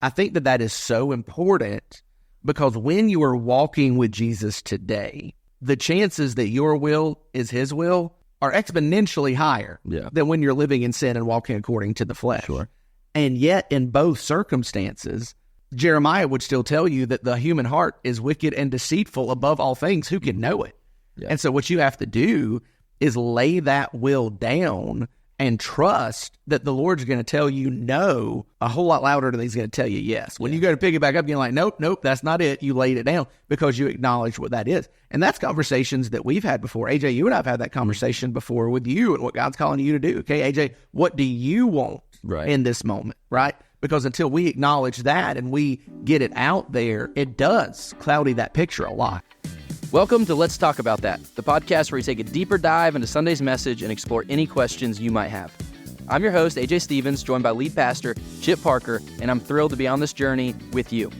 I think that is so important because when you are walking with Jesus today, the chances that your will is his will are exponentially higher than when you're living in sin and walking according to the flesh. Sure. And yet, in both circumstances, Jeremiah would still tell you that the human heart is wicked and deceitful above all things. Who can know it? Yeah. And so what you have to do is lay that will down and trust that the Lord's going to tell you no a whole lot louder than he's going to tell you yes. When you go to pick it back up, you're like, nope, that's not it. You laid it down because you acknowledge what that is. And that's conversations that we've had before. AJ, you and I have had that conversation before with you and what God's calling you to do. Okay, AJ, what do you want in this moment, right? Because until we acknowledge that and we get it out there, it does cloudy that picture a lot. Welcome to Let's Talk About That, the podcast where we take a deeper dive into Sunday's message and explore any questions you might have. I'm your host, AJ Stevens, joined by lead pastor Chip Parker, and I'm thrilled to be on this journey with you.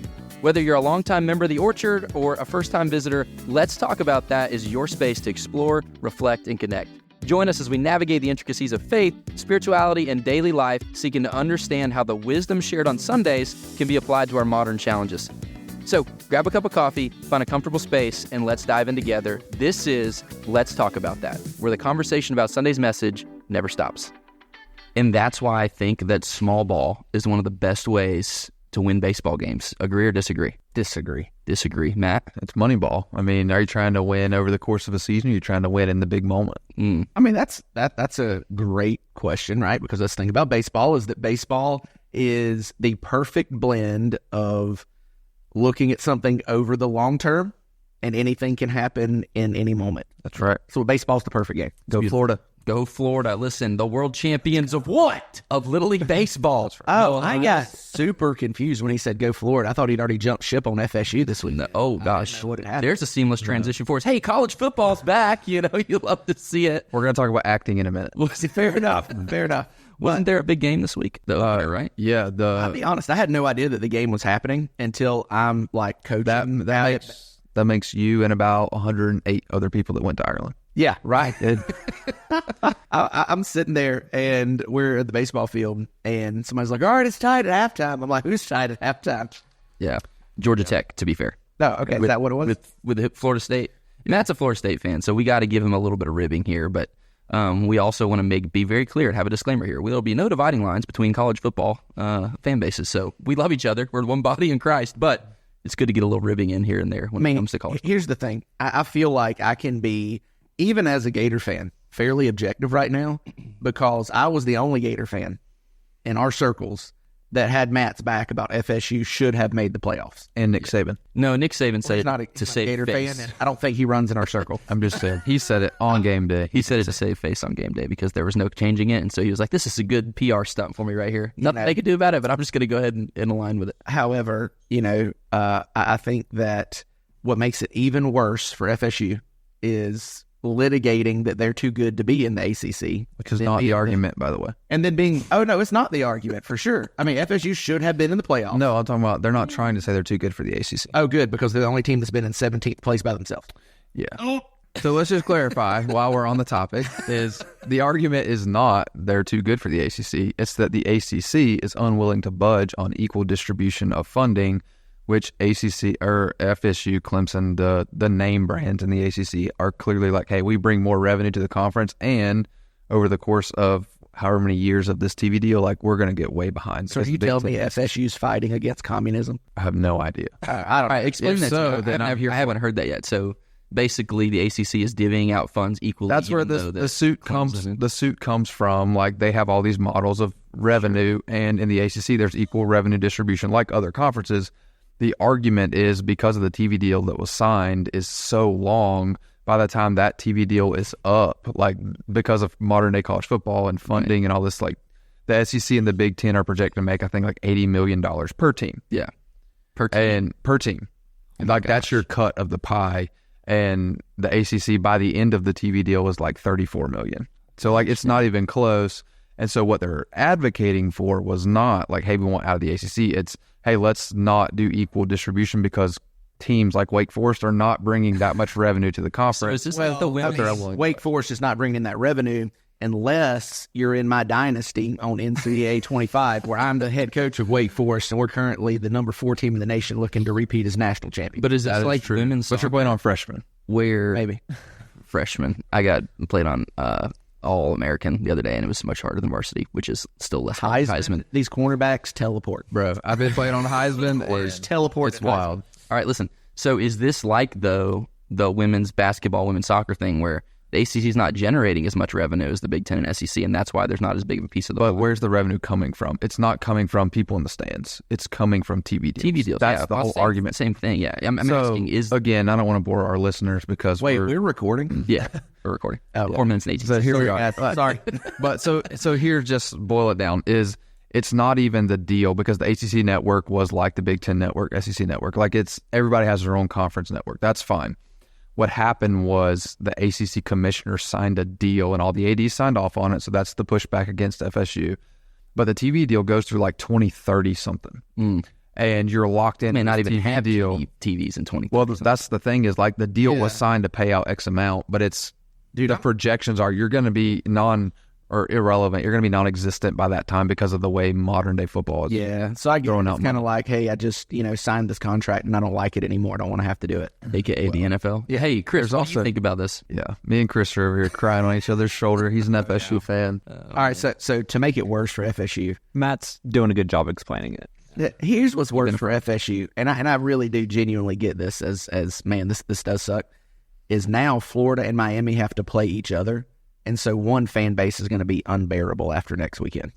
Whether you're a longtime member of the Orchard or a first-time visitor, Let's Talk About That is your space to explore, reflect, and connect. Join us as we navigate the intricacies of faith, spirituality, and daily life, seeking to understand how the wisdom shared on Sundays can be applied to our modern challenges. So grab a cup of coffee, find a comfortable space, and let's dive in together. This is Let's Talk About That, where the conversation about Sunday's message never stops. And that's why I think that small ball is one of the best ways to win baseball games. Agree or disagree? Disagree. Matt? It's money ball. I mean, are you trying to win over the course of a season, or are you trying to win in the big moment? I mean, that's a great question, right? Because the thing about baseball is that baseball is the perfect blend of looking at something over the long term, and anything can happen in any moment. That's right. So baseball's the perfect game. Go Florida. Go Florida. Listen, the world champions of what? Of Little League Baseball. Oh, I got super confused when he said go Florida. I thought he'd already jumped ship on FSU this week. Oh, gosh. What had happened. There's a seamless transition for us. Hey, college football's back. You love to see it. We're going to talk about acting in a minute. Fair enough. Wasn't there a big game this week? Right? Yeah. I'll be honest, I had no idea that the game was happening until I'm like coaching. That makes you and about 108 other people that went to Ireland. Yeah, right. I'm sitting there, and we're at the baseball field, and somebody's like, all right, it's tied at halftime. I'm like, who's tied at halftime? Yeah. Georgia Tech, to be fair. No, okay. Is that what it was? With Florida State. Matt's a Florida State fan, so we got to give him a little bit of ribbing here, but we also want to be very clear and have a disclaimer here. There will be no dividing lines between college football fan bases, so we love each other. We're one body in Christ, but it's good to get a little ribbing in here and there when it comes to college football. Here's the thing. I feel like I can be, even as a Gator fan, fairly objective right now, because I was the only Gator fan in our circles that had Matt's back about FSU should have made the playoffs. And Nick Saban. No, Nick Saban said he's not a Gator fan, and I don't think he runs in our circle. I'm just saying. He said it on game day. He said it to save face on game day because there was no changing it. And so he was like, this is a good PR stunt for me right here. Nothing they could do about it, but I'm just going to go ahead and align with it. However, I think that what makes it even worse for FSU is litigating that they're too good to be in the ACC. Which is not the argument, by the way. And then being, oh, no, it's not the argument, for sure. I mean, FSU should have been in the playoffs. No, I'm talking about they're not trying to say they're too good for the ACC. Oh, good, because they're the only team that's been in 17th place by themselves. Yeah. So let's just clarify while we're on the topic, is the argument is not they're too good for the ACC. It's that the ACC is unwilling to budge on equal distribution of funding, which ACC or FSU, Clemson, the name brands in the ACC are clearly like, hey, we bring more revenue to the conference, and over the course of however many years of this TV deal, like, we're going to get way behind. So you tell me FSU's fighting against communism? I have no idea. I don't know. Explain that to me. I haven't heard that yet. So basically, the ACC is divvying out funds equally. That's where the suit comes. The suit comes from. Like, they have all these models of revenue, and in the ACC, there's equal revenue distribution, like other conferences. The argument is because of the TV deal that was signed is so long, by the time that TV deal is up, like, because of modern day college football and funding and all this, like, the SEC and the Big Ten are projected to make, I think, like $80 million per team. Yeah. Per team. Like, that's your cut of the pie. And the ACC, by the end of the TV deal, was like $34 million. So, like, it's not even close. And so what they're advocating for was not like, hey, we want out of the ACC. It's, hey, let's not do equal distribution because teams like Wake Forest are not bringing that much revenue to the conference. So is this Wake Forest is not bringing that revenue, unless you're in my dynasty on NCAA 25, where I'm the head coach of Wake Forest, and we're currently the number 4 team in the nation looking to repeat as national champion. But is that like women's But you're playing on freshmen. where Maybe. freshman? I played on All-American the other day, and it was much harder than varsity, which is still less Heisman. These cornerbacks teleport. Bro, I've been playing on Heisman. Teleport. It's wild. All right, listen. So is this like, though, the women's basketball, women's soccer thing where the ACC is not generating as much revenue as the Big Ten and SEC, and that's why there's not as big of a piece of the But where's the revenue coming from? It's not coming from people in the stands. It's coming from TV deals. TV deals? That's the whole argument. Same thing, yeah. I'm So, asking, is... again, I don't want to bore our listeners because We're recording? Yeah, we're recording. 4 minutes and 18 So here we are. Sorry. But so here, just boil it down, is it's not even the deal because the ACC network was like the Big Ten network, SEC network. Like everybody has their own conference network. That's fine. What happened was the ACC commissioner signed a deal and all the ADs signed off on it. So that's the pushback against FSU. But the TV deal goes through like 2030 something. And you're locked in. May not even TV have deal. TVs in 2030. Well, that's the thing is like the deal was signed to pay out X amount, but the projections are you're going to be irrelevant. You're going to be non-existent by that time because of the way modern day football is. Yeah, so I get it's kind of like, hey, I just signed this contract and I don't like it anymore. I don't want to have to do it. AKA the NFL. Yeah. Hey, Chris, what do you think about this? Yeah, me and Chris are over here crying on each other's shoulder. He's an FSU fan. All right, so to make it worse for FSU, Matt's doing a good job explaining it. Here's what's worse for FSU, and I really do genuinely get this as man, this does suck. Is now Florida and Miami have to play each other. And so one fan base is going to be unbearable after next weekend.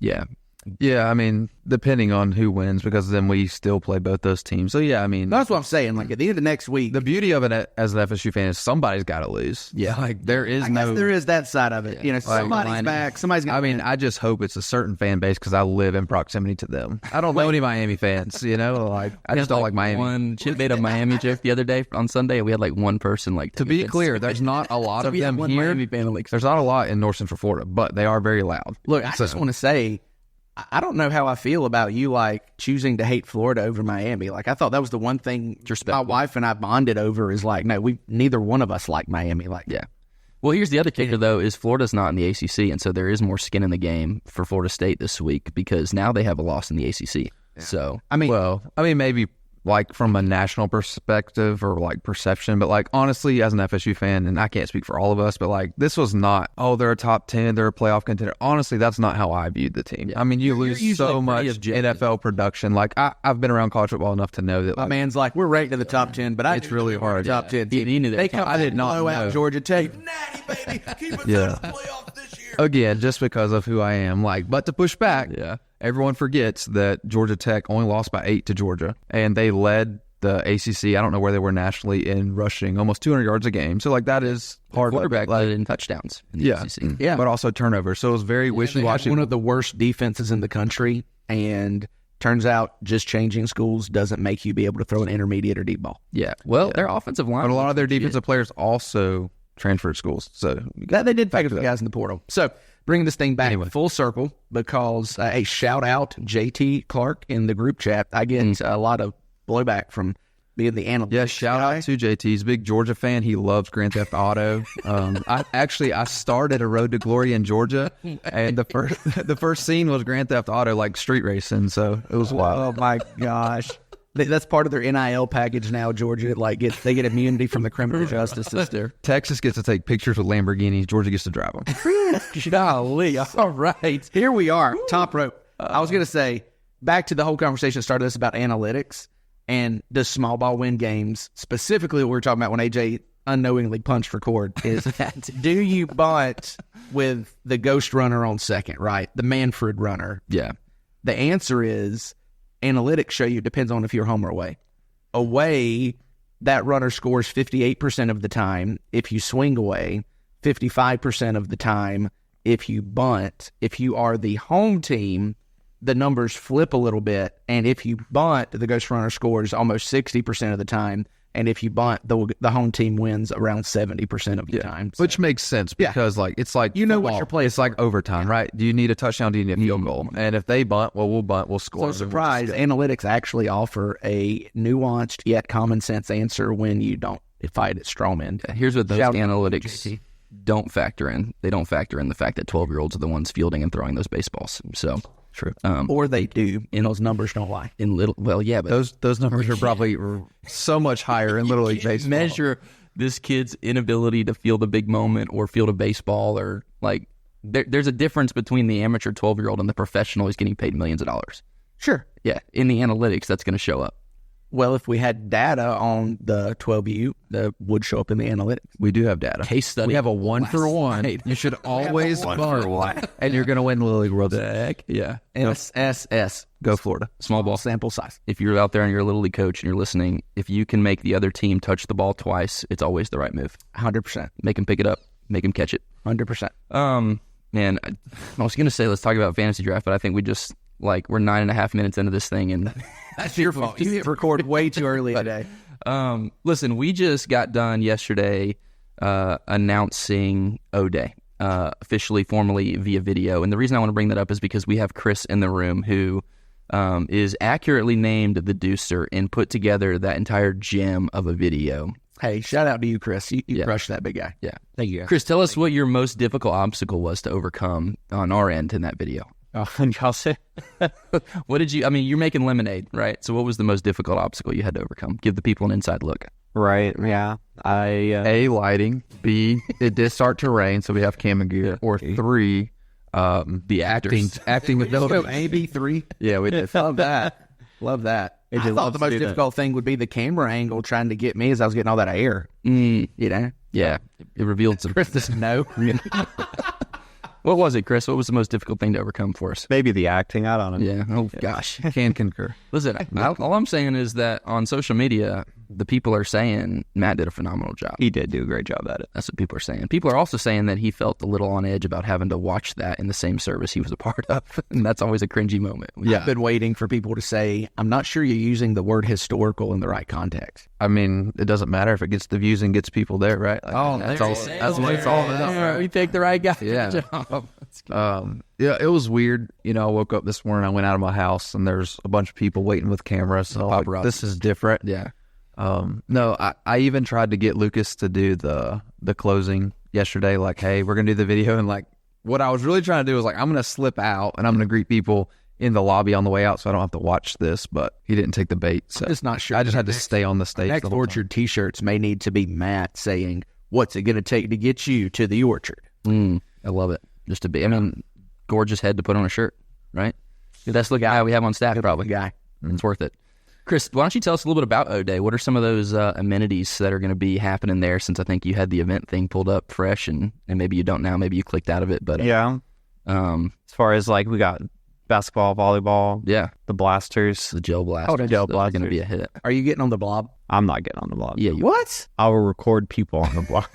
Yeah, I mean, depending on who wins, because then we still play both those temes. So, yeah, I mean... That's what I'm saying. Like, at the end of next week... The beauty of it as an FSU fan is somebody's got to lose. Yeah. Like, there is I guess there is that side of it. Somebody's back. Somebody's going to... I mean, I just hope it's a certain fan base because I live in proximity to them. I don't know any Miami fans, Like, I just don't like Miami. Chip made a Miami joke the other day on Sunday, and we had like one person like... To be clear, there's not a lot of them here. There's not a lot in North Central Florida, but they are very loud. Look, I just want to say... I don't know how I feel about you, like, choosing to hate Florida over Miami. Like, I thought that was the one thing my wife and I bonded over is, like, no, neither one of us like Miami. Like, yeah. Well, here's the other kicker, though, is Florida's not in the ACC, and so there is more skin in the game for Florida State this week because now they have a loss in the ACC. Yeah. So, I mean, maybe like from a national perspective or like perception, but like honestly, as an FSU fan, and I can't speak for all of us, but like this was not, they're a top 10, they're a playoff contender. Honestly, that's not how I viewed the team. Yeah. I mean, you lose so much NFL production. Like I've been around college football enough to know that. My man's like, we're ranked in the top 10, but it's really hard. Top 10. He knew that. I did not blow out Georgia Tech. Natty, baby, keep us out of the playoffs this year. Again, just because of who I am, but to push back, everyone forgets that Georgia Tech only lost by 8 to Georgia, and they led the ACC, I don't know where they were nationally, in rushing almost 200 yards a game. So, that is part of quarterback led in touchdowns in the ACC. Yeah. But also turnovers. So, it was very wishy-washy. One of the worst defenses in the country, and turns out just changing schools doesn't make you be able to throw an intermediate or deep ball. Yeah. Well, their offensive line. But a lot of their defensive players also transferred schools. So, they did pick up the guys in the portal. So, bringing this thing back full circle, because a shout out JT Clark in the group chat. I get a lot of blowback from being the analyst. Yeah, shout out to JT. He's a big Georgia fan. He loves Grand Theft Auto. I started a Road to Glory in Georgia, and the first scene was Grand Theft Auto, like street racing. So it was wild. Oh my gosh. That's part of their NIL package now, Georgia. They get immunity from the criminal justice system. Texas gets to take pictures with Lamborghinis. Georgia gets to drive them. Golly. All right. Here we are. Top rope. I was going to say, back to the whole conversation that started us about analytics and does small ball win games. Specifically, what we were talking about when AJ unknowingly punched record is do you bunt with the ghost runner on second, right? The Manfred runner. Yeah. The answer is analytics show you it depends on if you're home or away. Away, that runner scores 58% of the time. If you swing away, 55% of the time. If you bunt, if you are the home team, the numbers flip a little bit. And if you bunt, the ghost runner scores almost 60% of the time. And if you bunt, the home team wins around 70% of the time. So. Which makes sense because it's like you know what you're playing. It's like overtime, right? Do you need a touchdown? Do you need a field goal? And if they bunt, we'll bunt, we'll score. So surprise, analytics actually offer a nuanced yet common sense answer when you don't fight at strawman. Here's what those analytics don't factor in the fact that 12-year-olds are the ones fielding and throwing those baseballs. So True. Or they do, and those numbers don't lie. But Those numbers are probably so much higher in Little League Baseball. Measure this kid's inability to field a big moment or field a baseball, or like there's a difference between the amateur 12-year-old and the professional who's getting paid millions of dollars. Sure. Yeah, in the analytics, that's going to show up. Well, if we had data on the 12U, that would show up in the analytics. We do have data. Case study. We have a 1-for-1. You should always bunt, and you're going to win the Little League World Series. Yeah. SSS. Go Florida. Small ball. Sample size. If you're out there and you're a Little League coach and you're listening, if you can make the other team touch the ball twice, it's always the right move. 100%. Make them pick it up. Make them catch it. 100%. Man, I was going to say let's talk about fantasy draft, but I think we just, we're 9.5 minutes into this thing, and that's your fault. You recorded way too early today. Listen, we just got done yesterday announcing O-Day, officially, formally via video. And the reason I want to bring that up is because we have Chris in the room who is accurately named the Deucer and put together that entire gem of a video. Hey, shout out to you, Chris. You crushed that big guy. Yeah. Thank you. Chris, tell us what your most difficult obstacle was to overcome on our end in that video. Y'all say? What did you, you're making lemonade, right? So what was the most difficult obstacle you had to overcome? Give the people an inside look. Right, yeah. A, lighting. B, it did start to rain, so we have camera gear. Or 3, the actors. acting with no AB3. Yeah, we did. Love that. Love that. I thought the most difficult thing would be the camera angle trying to get me as I was getting all that air. You know? Yeah. It revealed some. Chris doesn't know. What was it, Chris? What was the most difficult thing to overcome for us? Maybe the acting. I don't know. Yeah. Oh, gosh. Can concur. Listen, all I'm saying is that on social media, the people are saying Matt did a phenomenal job. He did do a great job at it. That's what people are saying. People are also saying that he felt a little on edge about having to watch that in the same service he was a part of. And that's always a cringy moment. Yeah. I've been waiting for people to say, I'm not sure you're using the word historical in the right context. It doesn't matter if it gets the views and gets people there, right? That's what it's all about. We picked the right guy. Yeah. Yeah, it was weird. I woke up this morning, I went out of my house, and there's a bunch of people waiting with cameras. So this is different. Yeah. No, I even tried to get Lucas to do the closing yesterday. Like, hey, we're gonna do the video, and what I was really trying to do was I'm gonna slip out and I'm gonna greet people in the lobby on the way out, so I don't have to watch this. But he didn't take the bait. So I'm just not sure. I just had to stay on the stage. Next Orchard T-shirts may need to be Matt saying, "What's it gonna take to get you to the Orchard?" I love it. Just to be, gorgeous head to put on a shirt, right? That's the guy we have on staff, probably. Guy. It's worth it. Chris, why don't you tell us a little bit about O-Day? What are some of those amenities that are going to be happening there, since I think you had the event thing pulled up fresh, and maybe you don't now, maybe you clicked out of it. But yeah. As far as we got basketball, volleyball, the blasters, the gel blasters. Oh, the gel blasters going to be a hit. Are you getting on the blob? I'm not getting on the blob. Yeah. What? I will record people on the blob.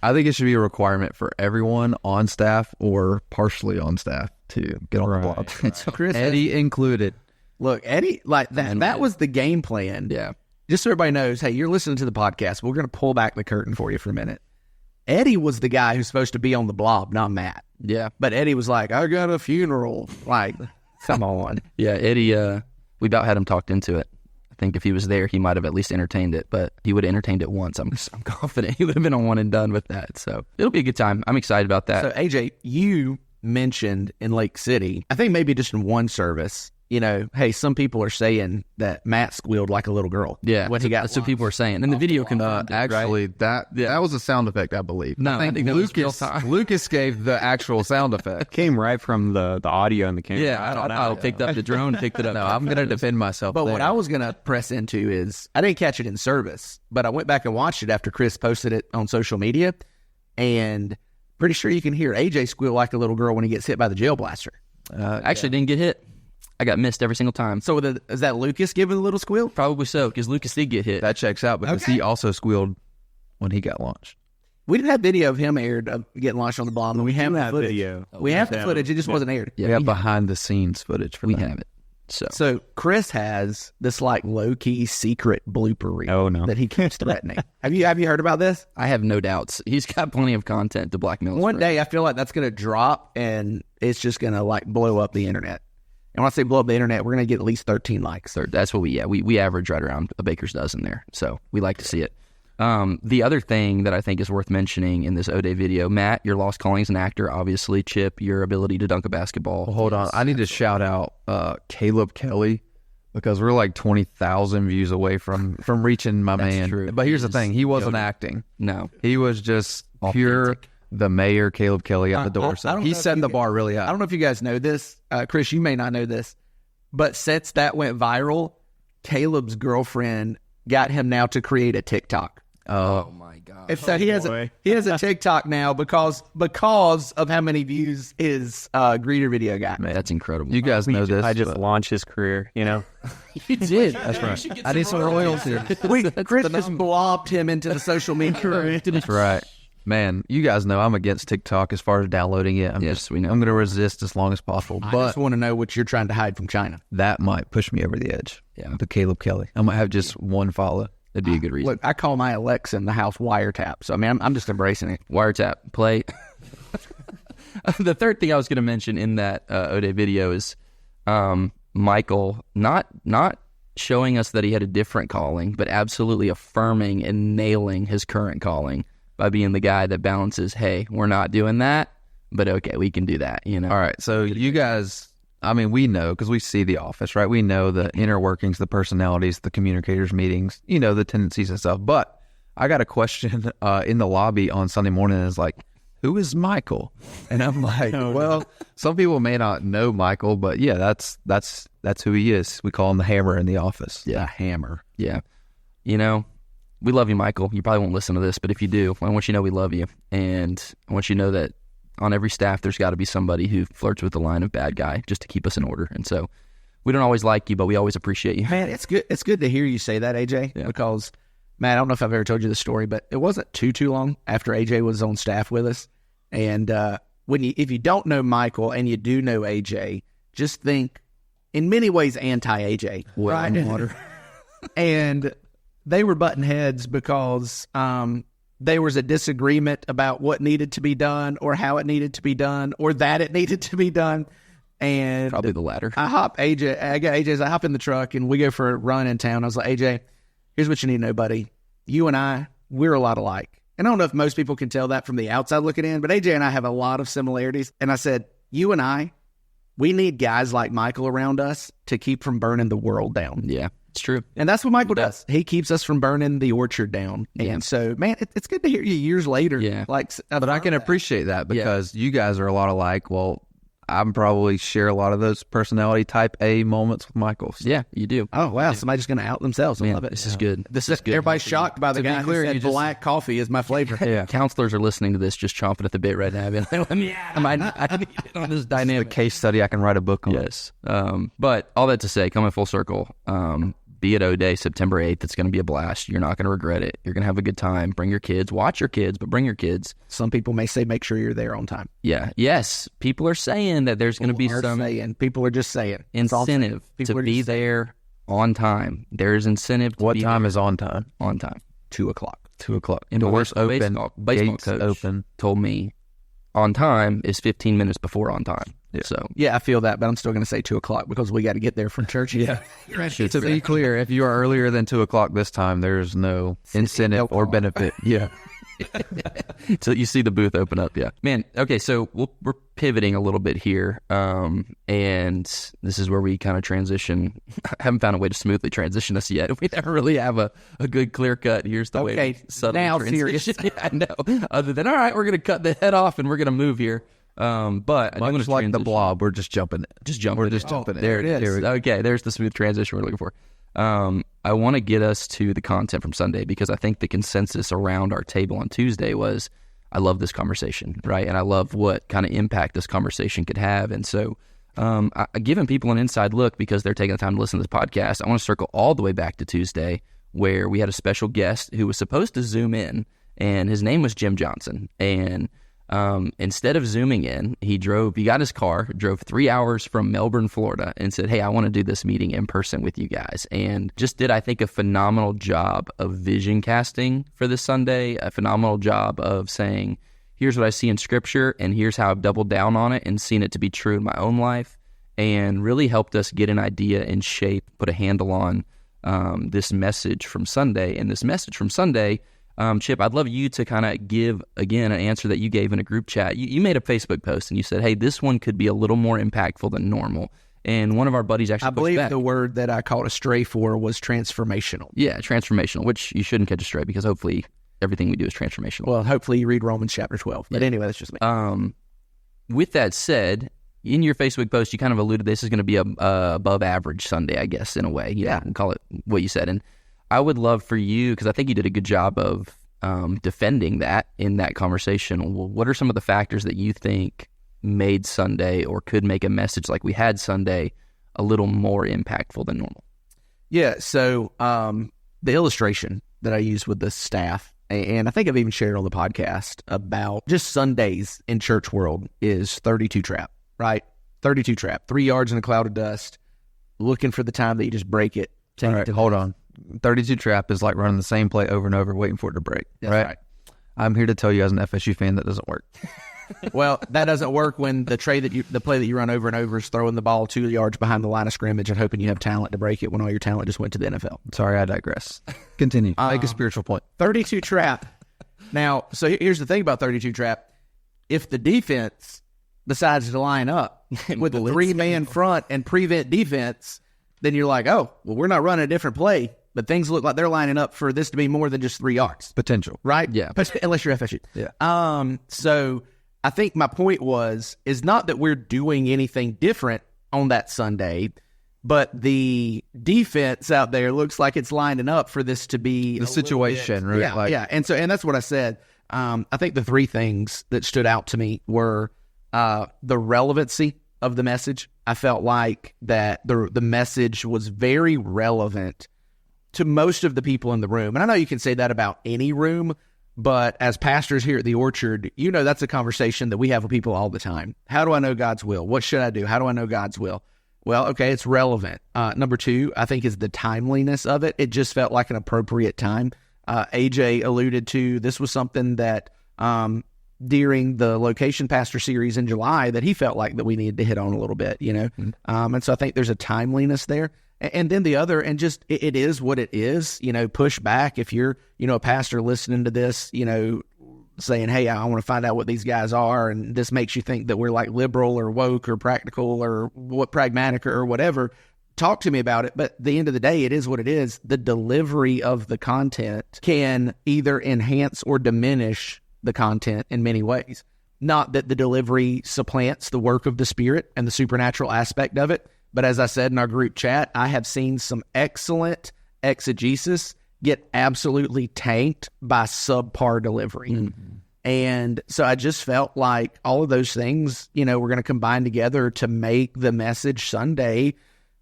I think it should be a requirement for everyone on staff or partially on staff to get on the blob. So Chris, Eddie included. Look, Eddie, that was the game plan. Yeah. Just so everybody knows, hey, you're listening to the podcast. We're going to pull back the curtain for you for a minute. Eddie was the guy who's supposed to be on the blob, not Matt. Yeah. But Eddie was like, I got a funeral. Come on. Yeah, Eddie, we about had him talked into it. I think if he was there, he might have at least entertained it, but he would have entertained it once. I'm confident he would have been on one and done with that. So it'll be a good time. I'm excited about that. So, AJ, you mentioned in Lake City, I think maybe just in one service, hey, some people are saying that Matt squealed like a little girl. Yeah, when he got that's what people are saying. And the video confirmed actually, right? that was a sound effect, I believe. No, I think Lucas gave the actual sound effect. Came right from the audio and the camera. Yeah, I don't know. I picked up the drone, picked it up. No, I'm going to defend myself. But what I was going to press into is, I didn't catch it in service, but I went back and watched it after Chris posted it on social media, and pretty sure you can hear AJ squeal like a little girl when he gets hit by the jail blaster. Actually, didn't get hit. I got missed every single time. So is that Lucas giving a little squeal? Probably so, because Lucas did get hit. That checks out because he also squealed when he got launched. We didn't have video of him aired getting launched on the blob, and we have the footage. Video. We have the footage. It just wasn't aired. Yeah, we have behind the scenes footage for we that. have it. So Chris has this low key secret blooper reel that he keeps threatening. Have you heard about this? I have no doubts. He's got plenty of content to blackmail us. One day I feel like that's going to drop, and it's just going to blow up the internet. And when I say blow up the internet, we're going to get at least 13 likes. That's what we average right around a baker's dozen there. So we like to see it. The other thing that I think is worth mentioning in this O-Day video, Matt, your lost calling as an actor, obviously. Chip, your ability to dunk a basketball. Well, hold on. I need to shout out Caleb Kelly, because we're like 20,000 views away from reaching my man. True. But here's the thing. He wasn't acting. No. He was just pure the mayor, Caleb Kelly, at the door. So he set the bar really high. I don't know if you guys know this. Chris, you may not know this. But since that went viral, Caleb's girlfriend got him now to create a TikTok. Oh my God! And so he has a TikTok now because of how many views his greeter video got. Man, that's incredible. You guys know this. I just launched his career, you know. You did. That's right. I need some royalties. Chris just blobbed him into the social media. That's right. Man, you guys know I'm against TikTok as far as downloading it. We know. I'm going to resist as long as possible. I But just want to know what you're trying to hide from China. that might push me over the edge. Yeah. The Caleb Kelly. I might have just one follow. That'd be a good reason. Look, I call my Alexa in the house wiretap. So, I mean, I'm just embracing it. Wiretap, play. The third thing I was going to mention in that O-Day video is Michael not showing us that he had a different calling, but absolutely affirming and nailing his current calling by being the guy that balances, hey, we're not doing that, but okay, we can do that, you know? All right. So you guys, I mean, we know because we see The Office, right? We know the inner workings, the personalities, the communicators meetings, you know, the tendencies and stuff. But I got a question in the lobby on Sunday morning. Is like, who is Michael? And I'm like, well, some people may not know Michael, but yeah, that's who he is. We call him the Hammer in The Office. Yeah. The Hammer. Yeah. You know, we love you, Michael. You probably won't listen to this, but if you do, I want you to know we love you. And I want you to know that on every staff, there's got to be somebody who flirts with the line of bad guy just to keep us in order. And so we don't always like you, but we always appreciate you. Man, it's good. It's good to hear you say that, AJ, because, man, I don't know if I've ever told you the story, but it wasn't too long after AJ was on staff with us. And if you don't know Michael and you do know AJ, just think in many ways anti-AJ. Right? Water. And they were butting heads because there was a disagreement about what needed to be done or how it needed to be done or that it needed to be done. And Probably the latter. I got AJ's, I hop in the truck and we go for a run in town. I was like, AJ, here's what you need to know, buddy. You and I, we're a lot alike. And I don't know if most people can tell that from the outside looking in, but AJ and I have a lot of similarities. And I said, you and I, we need guys like Michael around us to keep from burning the world down. Yeah, it's true. And that's what Michael does. He keeps us from burning the orchard down. And so, man, it's good to hear you years later. Yeah. But I can appreciate that because you guys are a lot alike. Well, I'm probably share a lot of those personality type A moments with Michael. So. Yeah, you do. Oh, wow. Somebody's just going to out themselves. I Man, love it. this is good. This is good. Everybody's shocked by the guy who said black coffee is my flavor. Yeah, counselors are listening to this just chomping at the bit right now. I need to get on this dynamic. A case study I can write a book on. Yes. But all that to say, coming full circle, be at O-Day, September 8th. It's going to be a blast. You're not going to regret it. You're going to have a good time. Bring your kids. Watch your kids, but bring your kids. Some people may say make sure you're there on time. Yeah. Yes. People are saying that there's going to be some people are just saying. incentive to be there on time. There's incentive to What be time there is on time? on time. 2:00. 2:00. And Doors open. Baseball Gates coach open. told me on time is 15 minutes before on time. Yeah. So Yeah, I feel that, but I'm still going to say 2:00 because we got to get there from church. Yeah. To be clear, if you are earlier than 2:00 this time, there's no incentive or benefit. Yeah. so you see the booth open up. Yeah, man. Okay, so we're pivoting a little bit here, and this is where we kind of transition. I haven't found a way to smoothly transition us yet. We never really have a good clear cut. Here's the way. Okay, subtly now transition. serious. Yeah, I know. Other than all right, we're gonna cut the head off and we're gonna move here. But I'm gonna Much like the transition. blob, we're just jumping it. Just jumping. We're just jumping it. There it is. Here we go. Okay, there's the smooth transition we're looking for. I want to get us to the content from Sunday because I think the consensus around our table on Tuesday was, I love this conversation, right? And I love what kind of impact this conversation could have. And so giving people an inside look because they're taking the time to listen to this podcast, I want to circle all the way back to Tuesday where we had a special guest who was supposed to Zoom in, and his name was Jim Johnson. And instead of Zooming in, he got his car, drove 3 hours from Melbourne, Florida, and said, hey, I want to do this meeting in person with you guys. And just did, I think, a phenomenal job of vision casting for this Sunday, a phenomenal job of saying, here's what I see in Scripture, and here's how I've doubled down on it and seen it to be true in my own life, and really helped us get an idea and shape, put a handle on this message from Sunday. And this message from Sunday, Chip, I'd love you to kind of give, again, an answer that you gave in a group chat. You made a Facebook post and you said, hey, this one could be a little more impactful than normal. And one of our buddies actually pushed believe back. the word that I caught a stray for was transformational. Yeah, transformational, which you shouldn't catch a stray because hopefully everything we do is transformational. Well, hopefully you read Romans chapter 12. But anyway, that's just me. With that said, in your Facebook post, you kind of alluded this is going to be a above average Sunday, I guess, in a way. Yeah, call it what you said. And I would love for you, because I think you did a good job of defending that in that conversation. Well, what are some of the factors that you think made Sunday or could make a message like we had Sunday a little more impactful than normal? Yeah, so the illustration that I used with the staff, and I think I've even shared on the podcast about just Sundays in church world, is 32 trap, right? 32 trap, 3 yards in a cloud of dust, looking for the time that you just break it. All right, hold on. 32 trap is like running the same play over and over, waiting for it to break. That's right. I'm here to tell you as an FSU fan that doesn't work. Well, that doesn't work when the play that you run over and over is throwing the ball 2 yards behind the line of scrimmage and hoping you have talent to break it when all your talent just went to the NFL. Sorry, I digress. Continue. Make a spiritual point. 32 trap. Now, so here's the thing about 32 trap. If the defense decides to line up with a 3-man front and prevent defense, then you're like, oh, well, we're not running a different play, but things look like they're lining up for this to be more than just 3 yards. Potential. Right? Yeah. Unless you're FSU. Yeah. So I think my point is not that we're doing anything different on that Sunday, but the defense out there looks like it's lining up for this to be the situation, right? Yeah. And that's what I said. I think the 3 things that stood out to me were the relevancy of the message. I felt like that the message was very relevant to most of the people in the room. And I know you can say that about any room, but as pastors here at the Orchard, that's a conversation that we have with people all the time. How do I know God's will? What should I do? How do I know God's will? Well, okay, it's relevant. Number 2, I think, is the timeliness of it. It just felt like an appropriate time. AJ alluded to this was something that during the Location Pastor series in July that he felt like that we needed to hit on a little bit, And so I think there's a timeliness there. And then the other, and just it is what it is, push back. If you're, a pastor listening to this, saying, hey, I want to find out what these guys are, and this makes you think that we're like liberal or woke or practical or pragmatic or whatever, talk to me about it. But at the end of the day, it is what it is. The delivery of the content can either enhance or diminish the content in many ways. Not that the delivery supplants the work of the Spirit and the supernatural aspect of it, but as I said in our group chat, I have seen some excellent exegesis get absolutely tanked by subpar delivery. Mm-hmm. And so I just felt like all of those things, were going to combine together to make the message Sunday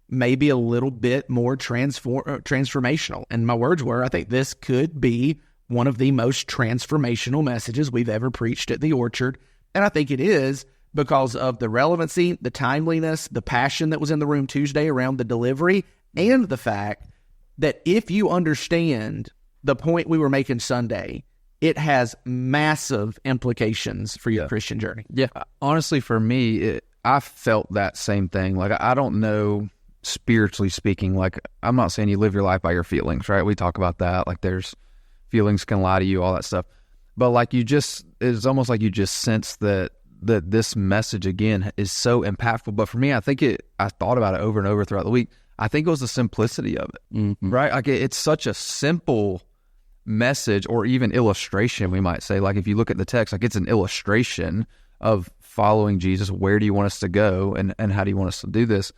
maybe a little bit more transformational. And my words were, I think this could be one of the most transformational messages we've ever preached at the Orchard. And I think it is, because of the relevancy, the timeliness, the passion that was in the room Tuesday around the delivery, and the fact that if you understand the point we were making Sunday, it has massive implications for your Christian journey. Yeah. Honestly, for me, I felt that same thing. Like, I don't know, spiritually speaking, like, I'm not saying you live your life by your feelings, right? We talk about that. Like, there's feelings can lie to you, all that stuff. But like, it's almost like you just sense that this message, again, is so impactful. But for me, I thought about it over and over throughout the week. I think it was the simplicity of it, right? Like, it's such a simple message, or even illustration, we might say. Like, if you look at the text, like, it's an illustration of following Jesus. Where do you want us to go, and how do you want us to do this?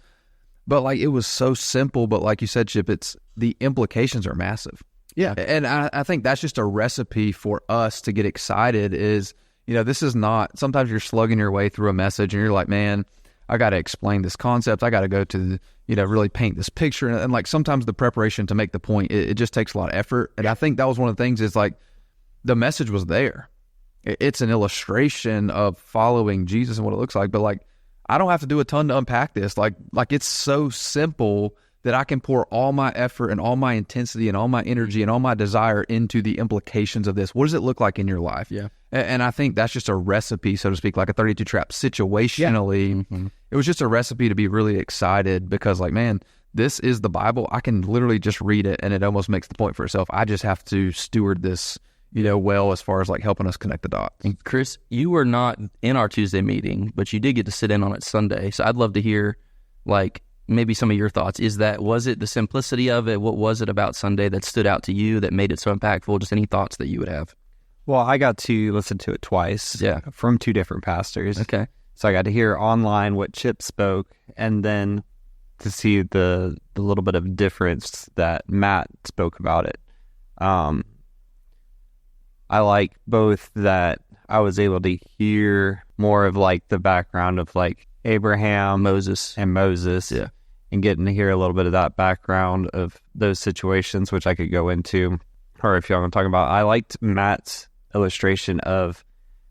But like, it was so simple, but like you said, Chip, the implications are massive. Yeah. And I think that's just a recipe for us to get excited is, this is not, sometimes you're slugging your way through a message and you're like, man, I got to explain this concept. I got to go to, really paint this picture. And like, sometimes the preparation to make the point, it just takes a lot of effort. And I think that was one of the things is like, the message was there. It's an illustration of following Jesus and what it looks like. But like, I don't have to do a ton to unpack this. Like it's so simple that I can pour all my effort and all my intensity and all my energy and all my desire into the implications of this. What does it look like in your life? Yeah. And I think that's just a recipe, so to speak, like a 32 trap situationally. Yeah. Mm-hmm. It was just a recipe to be really excited because, like, man, this is the Bible. I can literally just read it and it almost makes the point for itself. I just have to steward this, well as far as like helping us connect the dots. And Chris, you were not in our Tuesday meeting, but you did get to sit in on it Sunday. So I'd love to hear like maybe some of your thoughts. Was it the simplicity of it? What was it about Sunday that stood out to you that made it so impactful? Just any thoughts that you would have? Well, I got to listen to it twice. Yeah. From two different pastors. Okay. So I got to hear online what Chip spoke, and then to see the little bit of difference that Matt spoke about it. I like both that I was able to hear more of like the background of like Abraham, Moses, Yeah. and getting to hear a little bit of that background of those situations, which I could go into, or if y'all want to talk about. I liked Matt's illustration of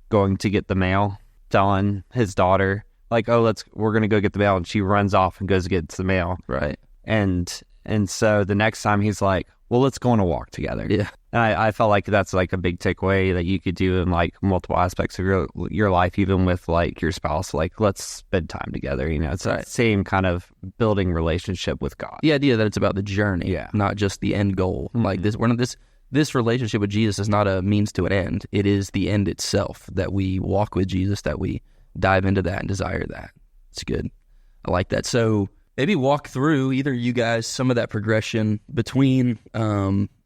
going to get the mail, telling his daughter like, "Oh, we're gonna go get the mail," and she runs off and goes to get the mail. Right. And so the next time he's like, "Well, let's go on a walk together." Yeah. And I felt like that's like a big takeaway that you could do in like multiple aspects of your life, even with like your spouse. Like, let's spend time together. It's Right. the same kind of building relationship with God. The idea that it's about the journey, Yeah. not just the end goal. Mm-hmm. Like this relationship with Jesus is not a means to an end. It is the end itself, that we walk with Jesus, that we dive into that and desire that. It's good. I like that. So maybe walk through, either you guys, some of that progression between,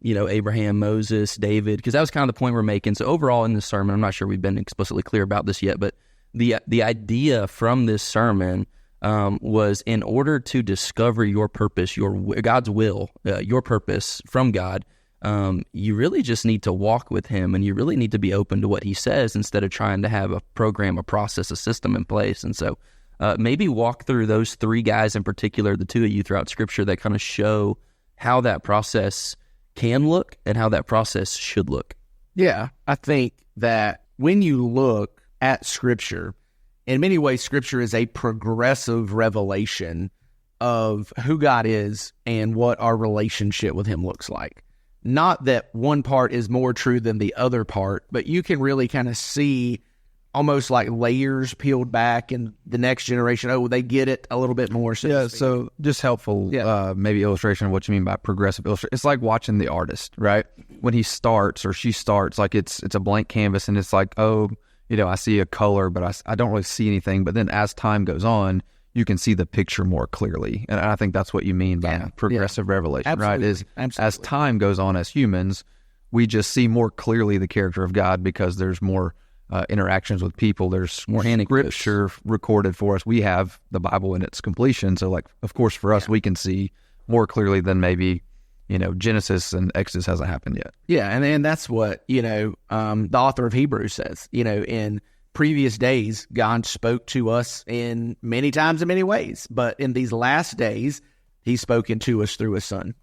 Abraham, Moses, David, because that was kind of the point we're making. So overall in this sermon, I'm not sure we've been explicitly clear about this yet, but the idea from this sermon was, in order to discover your purpose, God's will, your purpose from God, you really just need to walk with him, and you really need to be open to what he says instead of trying to have a program, a process, a system in place. And so maybe walk through those three guys in particular, the two of you throughout Scripture, that kind of show how that process can look and how that process should look. Yeah, I think that when you look at Scripture, in many ways, Scripture is a progressive revelation of who God is and what our relationship with him looks like. Not that one part is more true than the other part, but you can really kind of see almost like layers peeled back, and the next generation, they get it a little bit more. So just helpful, maybe illustration of what you mean by progressive illustration. It's like watching the artist, right? When he starts or she starts, like it's a blank canvas, and it's like, I see a color, but I don't really see anything. But then as time goes on, you can see the picture more clearly. And I think that's what you mean by progressive revelation, Absolutely. right? As time goes on as humans, we just see more clearly the character of God because there's more interactions with people. There's more scripture recorded for us. We have the Bible in its completion. So, like, of course, for us, we can see more clearly than maybe, Genesis and Exodus hasn't happened yet. Yeah, and that's what, the author of Hebrews says. In previous days, God spoke to us in many times in many ways. But in these last days, he's spoken to us through his son,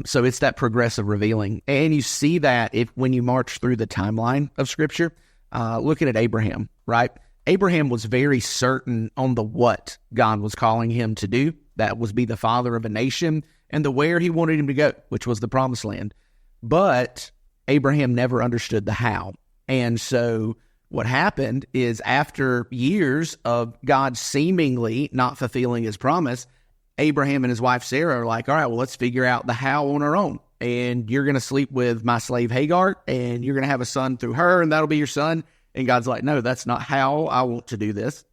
So it's that progressive revealing. And you see that when you march through the timeline of Scripture, looking at Abraham, right? Abraham was very certain on the what God was calling him to do. That was be the father of a nation, and the where he wanted him to go, which was the promised land. But Abraham never understood the how. And so what happened is, after years of God seemingly not fulfilling his promise, Abraham and his wife Sarah are like, all right, well, let's figure out the how on our own. And you're going to sleep with my slave Hagar, and you're going to have a son through her, and that'll be your son. And God's like, no, that's not how I want to do this.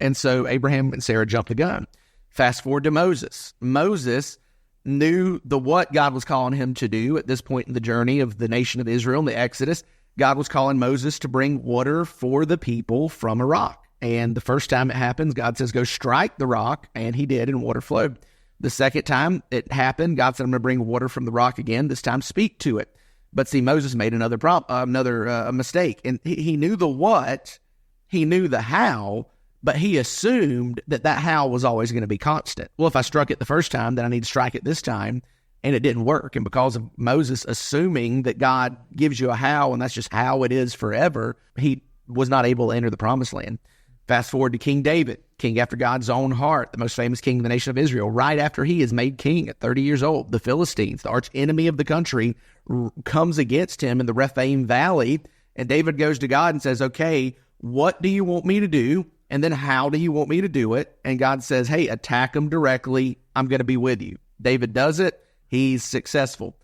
And so Abraham and Sarah jumped the gun. Fast forward to Moses. Moses knew the what God was calling him to do at this point in the journey of the nation of Israel and the Exodus. God was calling Moses to bring water for the people from a rock. And the first time it happens, God says, go strike the rock. And he did, and water flowed. The second time it happened, God said, I'm going to bring water from the rock again. This time, speak to it. But see, Moses made another mistake. And he knew the what, he knew the how, but he assumed that how was always going to be constant. Well, if I struck it the first time, then I need to strike it this time. And it didn't work. And because of Moses assuming that God gives you a how, and that's just how it is forever, he was not able to enter the promised land. Fast forward to King David, king after God's own heart, the most famous king of the nation of Israel. Right after he is made king at 30 years old, the Philistines, the arch enemy of the country, comes against him in the Rephaim Valley. And David goes to God and says, okay, what do you want me to do? And then how do you want me to do it? And God says, hey, attack them directly. I'm going to be with you. David does it. He's successful.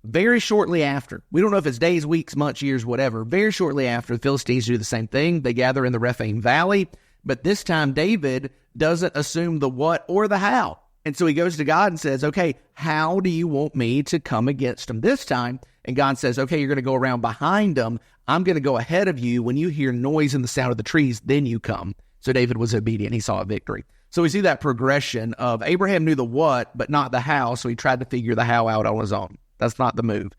very shortly after, we don't know if it's days, weeks, months, years, whatever, very shortly after, the Philistines do the same thing. They gather in the Rephaim Valley, but this time David doesn't assume the what or the how. And so he goes to God and says, okay, how do you want me to come against them this time? And God says, okay, you're going to go around behind them. I'm going to go ahead of you. When you hear noise and the sound of the trees, then you come. So David was obedient. He saw a victory. So we see that progression of Abraham knew the what, but not the how. So he tried to figure the how out on his own. That's not the move.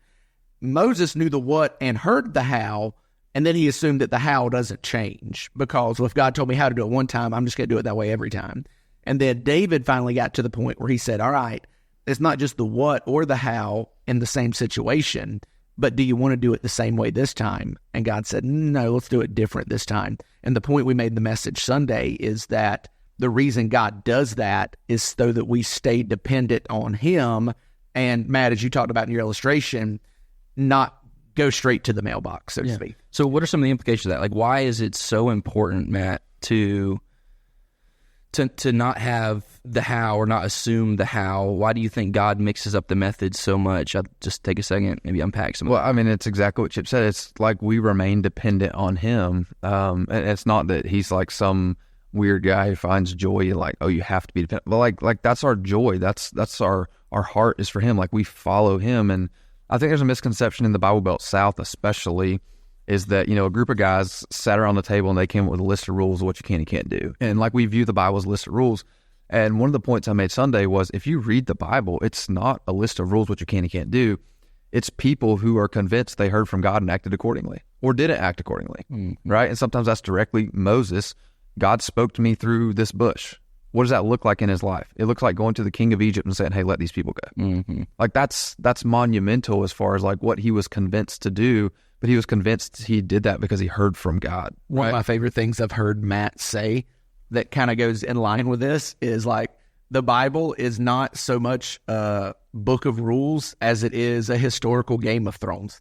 Moses knew the what and heard the how, and then he assumed that the how doesn't change because, well, if God told me how to do it one time, I'm just going to do it that way every time. And then David finally got to the point where he said, all right, it's not just the what or the how in the same situation, but do you want to do it the same way this time? And God said, no, let's do it different this time. And the point we made in the message Sunday is that the reason God does that is so that we stay dependent on him. And Matt, as you talked about in your illustration, not go straight to the mailbox, so to speak. So what are some of the implications of that? Like, why is it so important, Matt, to not have the how or not assume the how? Why do you think God mixes up the methods so much? I'll just take a second, maybe unpack some of that. Well, I mean, it's exactly what Chip said. It's like we remain dependent on him. And it's not that he's like some weird guy who finds joy, like, oh, you have to be dependent. But like that's our joy. That's our heart is for him. Like, we follow him. And I think there's a misconception in the Bible Belt South especially, is that, a group of guys sat around the table and they came up with a list of rules of what you can and can't do. And like, we view the Bible as a list of rules. And one of the points I made Sunday was, if you read the Bible, it's not a list of rules what you can and can't do. It's people who are convinced they heard from God and acted accordingly or didn't act accordingly, right? And sometimes that's directly Moses. God spoke to me through this bush. What does that look like in his life? It looks like going to the king of Egypt and saying, hey, let these people go. Like, that's monumental as far as like what he was convinced to do, but he was convinced he did that because he heard from God. One of my favorite things I've heard Matt say that kind of goes in line with this is like, the Bible is not so much a book of rules as it is a historical Game of Thrones.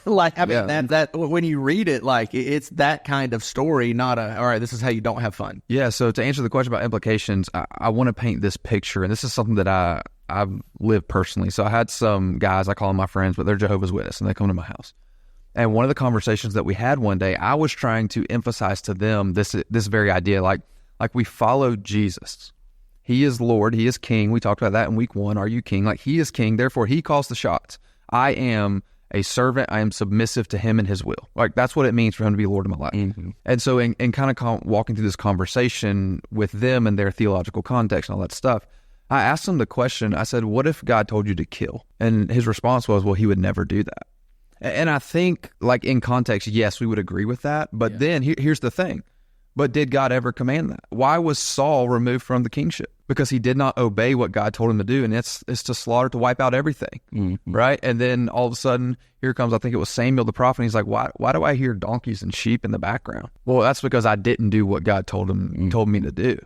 Like, I mean, that when you read it, like, it's that kind of story, not all right, this is how you don't have fun. Yeah, so to answer the question about implications, I want to paint this picture, and this is something that I've lived personally. So I had some guys, I call them my friends, but they're Jehovah's Witnesses, and they come to my house. And one of the conversations that we had one day, I was trying to emphasize to them this very idea, like we follow Jesus. He is Lord. He is King. We talked about that in week 1. Are you King? Like, he is King. Therefore, he calls the shots. I am a servant. I am submissive to him and his will. Like, that's what it means for him to be Lord of my life. And so in kind of walking through this conversation with them and their theological context and all that stuff, I asked him the question. I said, what if God told you to kill? And his response was, well, he would never do that. And I think, like, in context, yes, we would agree with that. But then here's the thing. But did God ever command that? Why was Saul removed from the kingship? Because he did not obey what God told him to do, and it's to slaughter, to wipe out everything, right? And then all of a sudden, here comes, I think it was Samuel the prophet, and he's like, why do I hear donkeys and sheep in the background? Well, that's because I didn't do what God told me to do.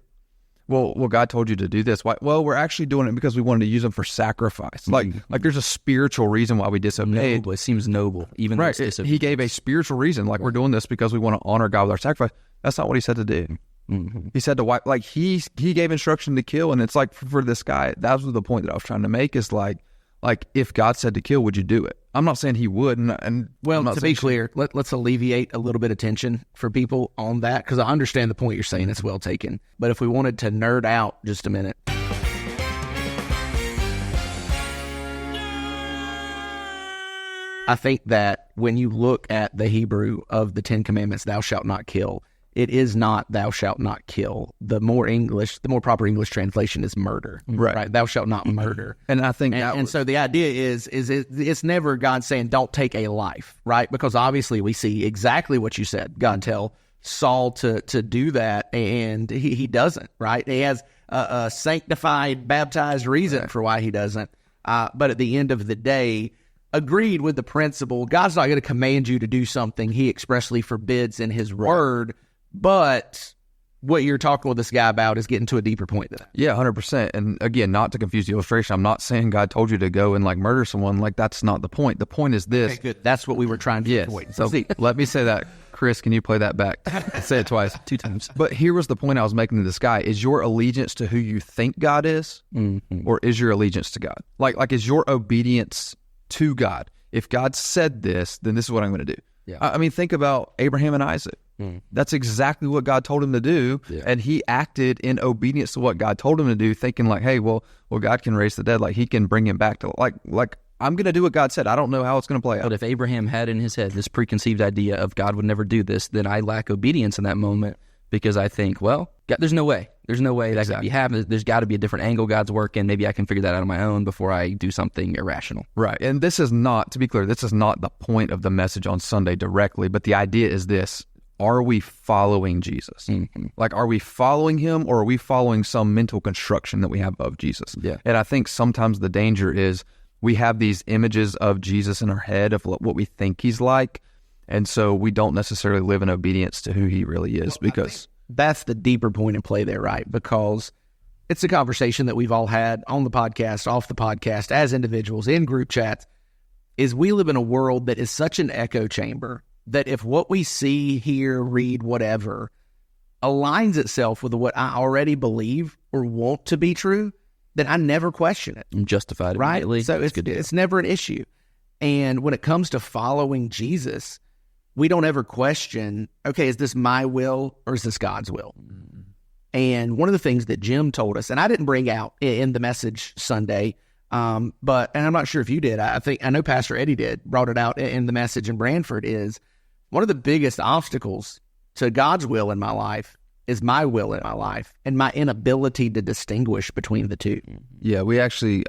Well, God told you to do this. Why? Well, we're actually doing it because we wanted to use them for sacrifice. Like there's a spiritual reason why we disobeyed. Noble. It seems noble, even though it's disobedience. He gave a spiritual reason, like, we're doing this because we want to honor God with our sacrifice. That's not what he said to do. He said to wipe, like, he gave instruction to kill, and it's like, for this guy, that was the point that I was trying to make, is like if God said to kill, would you do it? I'm not saying he would, and well, to be clear, let's alleviate a little bit of tension for people on that, because I understand the point you're saying. It's well taken. But if we wanted to nerd out just a minute, I think that when you look at the Hebrew of the 10 Commandments, thou shalt not kill, it is not thou shalt not kill. The more proper English translation is murder. Right? Thou shalt not murder. And I think so the idea is it's never God saying don't take a life, right? Because obviously we see exactly what you said. God tell Saul to do that, and he doesn't, right? He has a sanctified, baptized reason for why he doesn't. But at the end of the day, agreed with the principle, God's not going to command you to do something he expressly forbids in his word. But what you're talking with this guy about is getting to a deeper point than that. Yeah, 100%. And again, not to confuse the illustration, I'm not saying God told you to go and like murder someone. Like, that's not the point. The point is this. Okay, good. That's what we were trying to avoid. So let me say that. Chris, can you play that back? Say it twice. 2 times. But here was the point I was making to this guy. Is your allegiance to who you think God is, or is your allegiance to God? Like is your obedience to God. If God said this, then this is what I'm going to do. Yeah. I mean, think about Abraham and Isaac. That's exactly what God told him to do, and he acted in obedience to what God told him to do, thinking like, hey, well, God can raise the dead, like he can bring him back to like I'm going to do what God said. I don't know how it's going to play out. But if Abraham had in his head this preconceived idea of God would never do this, then I lack obedience in that moment because I think, well, God, there's no way. There's no way that could be happening. There's got to be a different angle God's working. Maybe I can figure that out on my own before I do something irrational. Right. And this is not, to be clear, this is not the point of the message on Sunday directly, but the idea is this. Are we following Jesus? Like, are we following him, or are we following some mental construction that we have of Jesus? Yeah. And I think sometimes the danger is we have these images of Jesus in our head of what we think he's like, and so we don't necessarily live in obedience to who he really is, because that's the deeper point in play there, right? Because it's a conversation that we've all had on the podcast, off the podcast, as individuals, in group chats, is we live in a world that is such an echo chamber that if what we see, hear, read, whatever, aligns itself with what I already believe or want to be true, then I never question it. I'm justified right? immediately. So it's never an issue. And when it comes to following Jesus, we don't ever question, okay, is this my will or is this God's will? And one of the things that Jim told us, and I didn't bring out in the message Sunday, but I'm not sure if you did. I know Pastor Eddie brought it out in the message in Branford, is one of the biggest obstacles to God's will in my life is my will in my life and my inability to distinguish between the two. Yeah, we actually,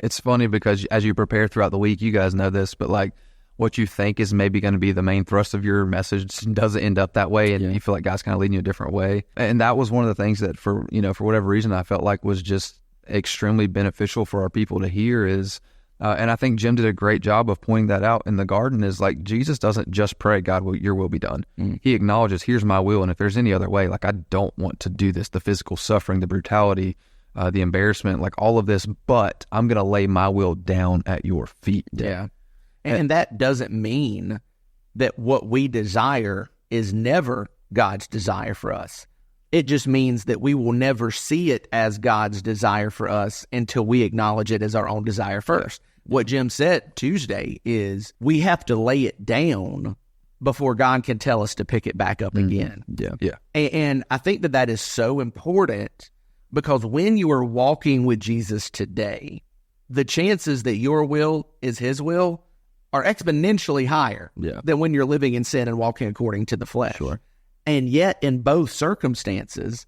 it's funny because as you prepare throughout the week, you guys know this, but like what you think is maybe going to be the main thrust of your message doesn't end up that way, and you feel like God's kind of leading you a different way. And that was one of the things that for whatever reason I felt like was just extremely beneficial for our people to hear is, and I think Jim did a great job of pointing that out in the garden, is like Jesus doesn't just pray, God, your will be done. He acknowledges, here's my will, and if there's any other way, like I don't want to do this, the physical suffering, the brutality, the embarrassment, like all of this, but I'm going to lay my will down at your feet. Yeah. And that doesn't mean that what we desire is never God's desire for us. It just means that we will never see it as God's desire for us until we acknowledge it as our own desire first. What Jim said Tuesday is we have to lay it down before God can tell us to pick it back up again. Yeah. And I think that is so important, because when you are walking with Jesus today, the chances that your will is his will are exponentially higher than when you're living in sin and walking according to the flesh. Sure. And yet, in both circumstances,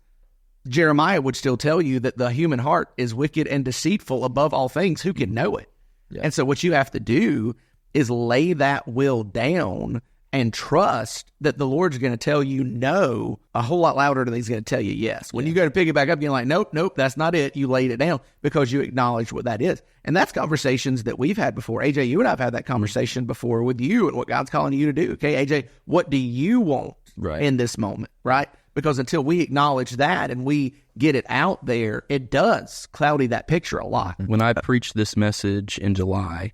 Jeremiah would still tell you that the human heart is wicked and deceitful above all things. Who can know it? Yeah. And so what you have to do is lay that will down and trust that the Lord's going to tell you no a whole lot louder than he's going to tell you yes. When you go to pick it back up, you're like, nope, that's not it. You laid it down because you acknowledge what that is. And that's conversations that we've had before. AJ, you and I have had that conversation before with you and what God's calling you to do. Okay, AJ, what do you want in this moment, right? Because until we acknowledge that and we get it out there, it does cloudy that picture a lot. When I preached this message in July,